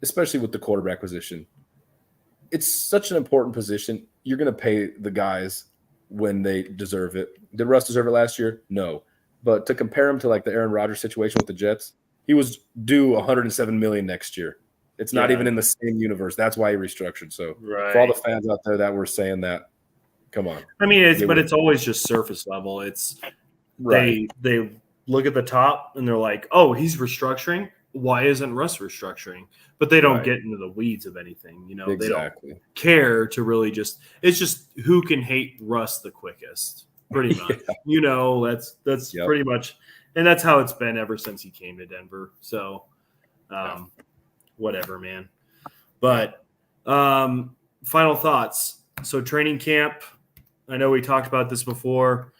especially with the quarterback position, it's such an important position. You're going to pay the guys when they deserve it. Did Russ deserve it last year? No. But to compare him to like the Aaron Rodgers situation with the Jets, he was due $107 million next year. It's not even in the same universe. That's why he restructured. So for all the fans out there that were saying that, come on. I mean, it's always just surface level. It's they look at the top and they're like, oh, he's restructuring. Why isn't Russ restructuring? But they don't get into the weeds of anything. You know, they don't care to really it's just who can hate Russ the quickest, pretty much. You know, that's pretty much, and that's how it's been ever since he came to Denver. So, whatever, man. But final thoughts. So training camp, I know we talked about this before.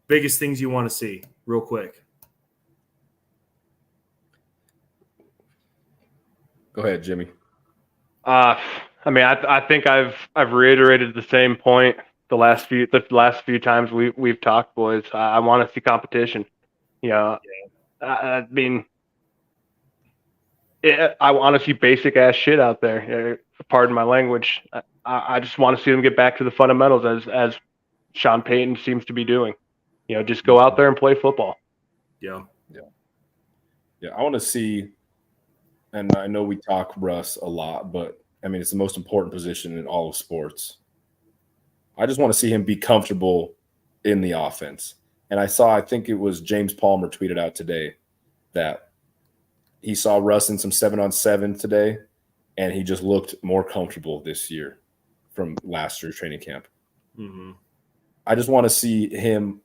Biggest things you want to see real quick. Go ahead, Jimmy. I mean, I think I've reiterated the same point the last few times we've talked, boys. I want to see competition. You know, I mean, I want to see basic ass shit out there. Pardon my language. I just want to see them get back to the fundamentals as Sean Payton seems to be doing. You know, just go out there and play football. Yeah. I want to see, and I know we talk Russ a lot, but I mean, it's the most important position in all of sports. I just want to see him be comfortable in the offense. And I think it was James Palmer tweeted out today that he saw Russ in some 7-on-7 today, and he just looked more comfortable this year from last year's training camp. Mm-hmm. I just want to see him,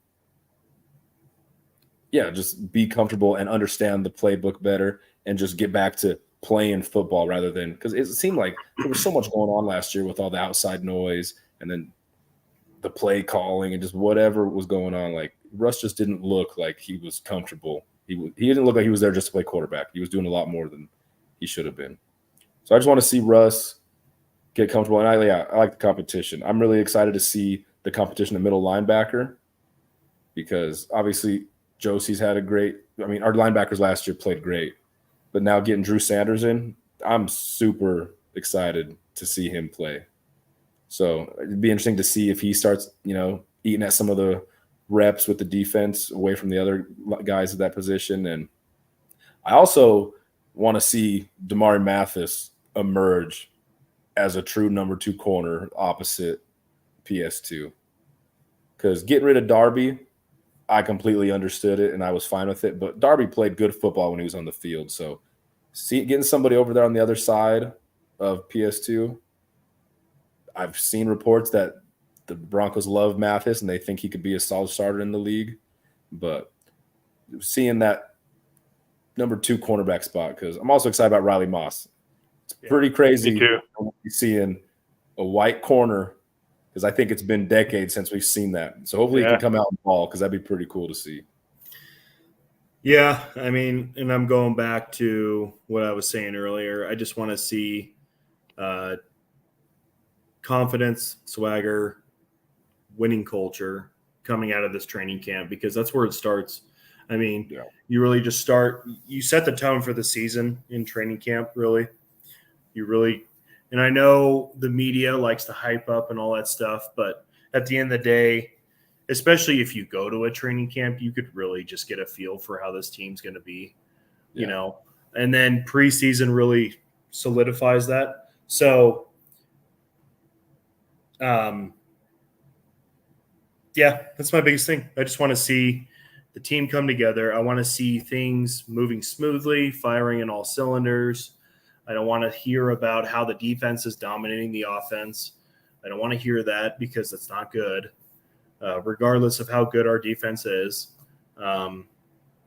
just be comfortable and understand the playbook better and just get back to playing football rather than – because it seemed like there was so much going on last year with all the outside noise and then the play calling and just whatever was going on. Like, Russ just didn't look like he was comfortable. He didn't look like he was there just to play quarterback. He was doing a lot more than he should have been. So I just want to see Russ get comfortable. And I like the competition. I'm really excited to see the competition at middle linebacker because obviously Josie's had our linebackers last year played great. But now getting Drew Sanders in, I'm super excited to see him play. So it'd be interesting to see if he starts, eating at some of the reps with the defense away from the other guys at that position. And I also want to see Damari Mathis emerge as a true number 2 corner opposite PS2. Because getting rid of Darby, I completely understood it and I was fine with it. But Darby played good football when he was on the field. So getting somebody over there on the other side of PS2, I've seen reports that the Broncos love Mathis and they think he could be a solid starter in the league. But seeing that number 2 cornerback spot, because I'm also excited about Riley Moss. It's pretty crazy seeing a white corner because I think it's been decades since we've seen that. So hopefully he can come out and ball because that'd be pretty cool to see. Yeah, I mean, and I'm going back to what I was saying earlier. I just want to see confidence, swagger, winning culture coming out of this training camp because that's where it starts. I mean, Yeah. you really just you set the tone for the season in training camp, really. And I know the media likes to hype up and all that stuff, but at the end of the day, especially if you go to a training camp, you could really just get a feel for how this team's going to be, you know, and then preseason really solidifies that. So, yeah, that's my biggest thing. I just want to see the team come together. I want to see things moving smoothly, firing in all cylinders. I don't want to hear about how the defense is dominating the offense. I don't want to hear that because it's not good, regardless of how good our defense is. I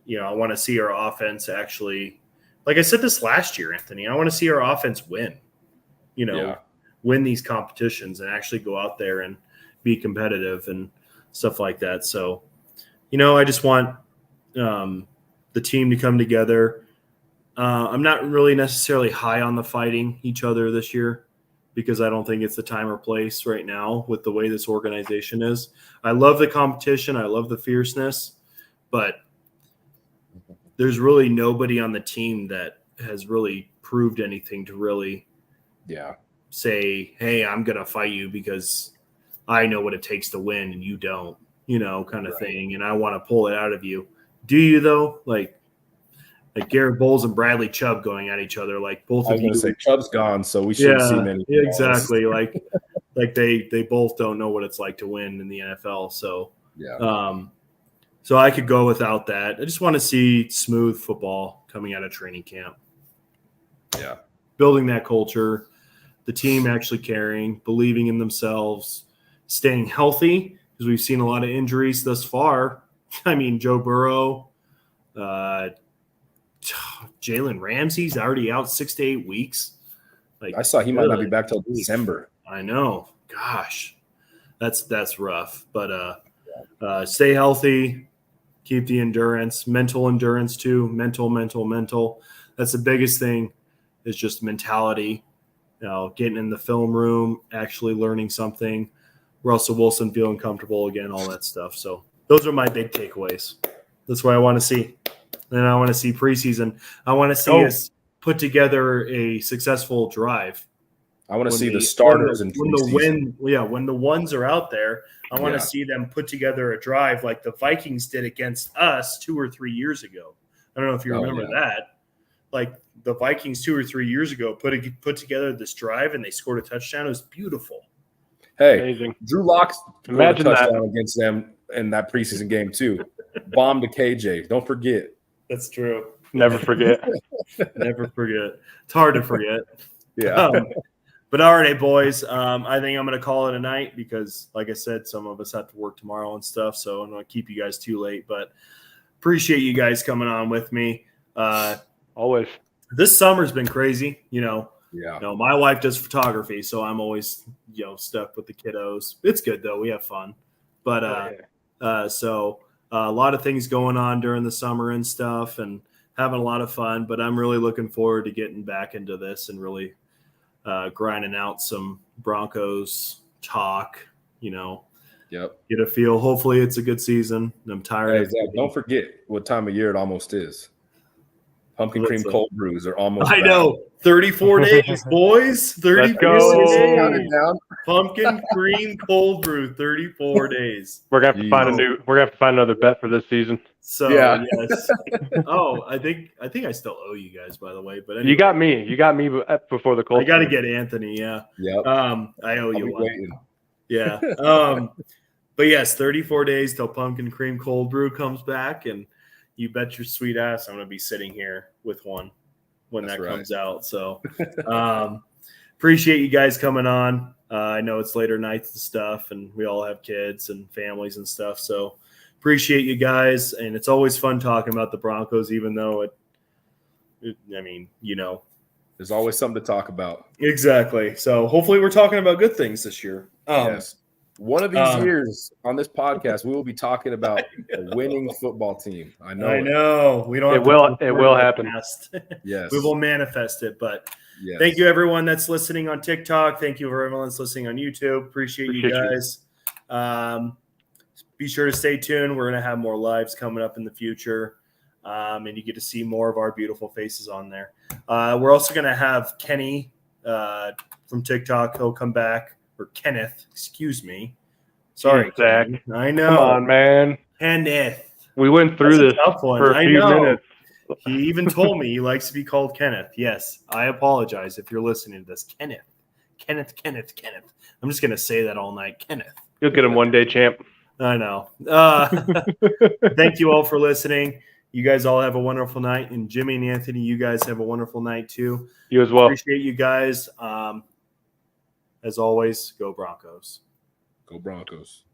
want to see our offense actually, like I said this last year, Anthony, I want to see our offense win, win these competitions and actually go out there and be competitive and stuff like that. So, I just want the team to come together. I'm not really necessarily high on the fighting each other this year because I don't think it's the time or place right now with the way this organization is. I love the competition. I love the fierceness, but there's really nobody on the team that has really proved anything to really say, hey, I'm going to fight you because I know what it takes to win and you don't, kind of thing. And I want to pull it out of you. Do you though? Like Garrett Bowles and Bradley Chubb going at each other, like both of you. I was going to say Chubb's gone, so we shouldn't see many. Exactly. like they both don't know what it's like to win in the NFL. So so I could go without that. I just want to see smooth football coming out of training camp. Yeah, building that culture, the team actually caring, believing in themselves, staying healthy because we've seen a lot of injuries thus far. I mean, Joe Burrow. Jalen Ramsey's already out 6 to 8 weeks. I saw he might not be back till December. I know. Gosh, that's rough. But stay healthy, keep the endurance, mental endurance too. Mental. That's the biggest thing. Is just mentality. Getting in the film room, actually learning something. Russell Wilson feeling comfortable again, all that stuff. So those are my big takeaways. That's what I want to see. And I want to see preseason. I want to see us put together a successful drive. I want to see the starters when the ones are out there. I want to see them put together a drive like the Vikings did against us 2 or 3 years ago. I don't know if you remember that. Like the Vikings 2 or 3 years ago put together this drive and they scored a touchdown. It was beautiful. Hey, amazing. Drew Lock scored a touchdown that against them in that preseason game too. Bomb to KJ. Don't forget. That's true. Never forget. Never forget. It's hard to forget. Yeah. But all right, boys. I think I'm going to call it a night because, like I said, some of us have to work tomorrow and stuff. So I'm going to keep you guys too late. But appreciate you guys coming on with me. Always. This summer's been crazy. Yeah. My wife does photography, so I'm always stuck with the kiddos. It's good though. We have fun. But so a lot of things going on during the summer and stuff, and having a lot of fun. But I'm really looking forward to getting back into this and really grinding out some Broncos talk. Yep. Get a feel. Hopefully, it's a good season. I'm tired. Hey, Zach, don't forget what time of year it almost is. Pumpkin cream cold brews are almost. I know. 34 days, boys. 34 days. Pumpkin cream cold brew. 34 days. We're gonna have to find another bet for this season. So yes. I think I still owe you guys, by the way. But anyway. You got me before the cold. I got to get Anthony. Yeah. Yep. I owe you one. Waiting. Yeah. But yes, 34 days till pumpkin cream cold brew comes back, and you bet your sweet ass I'm going to be sitting here with one when that comes out. So appreciate you guys coming on. I know it's later nights and stuff, and we all have kids and families and stuff. So appreciate you guys. And it's always fun talking about the Broncos, even though there's always something to talk about. Exactly. So hopefully we're talking about good things this year. Yes. One of these years on this podcast, we will be talking about a winning football team. I know. We don't. It will happen. Yes, we will manifest it. But yes. Thank you, everyone that's listening on TikTok. Thank you for everyone that's listening on YouTube. Appreciate you guys. Be sure to stay tuned. We're going to have more lives coming up in the future, and you get to see more of our beautiful faces on there. We're also going to have Kenny from TikTok. He'll come back. Or Kenneth, excuse me. Sorry, Zach. I know. Come on, man. Kenneth. We went through this for a few minutes. He even told me he likes to be called Kenneth. Yes, I apologize if you're listening to this. Kenneth. I'm just going to say that all night. Kenneth. You'll get him one day, champ. I know. Thank you all for listening. You guys all have a wonderful night. And Jimmy and Anthony, you guys have a wonderful night too. You as well. Appreciate you guys. As always, go Broncos. Go Broncos.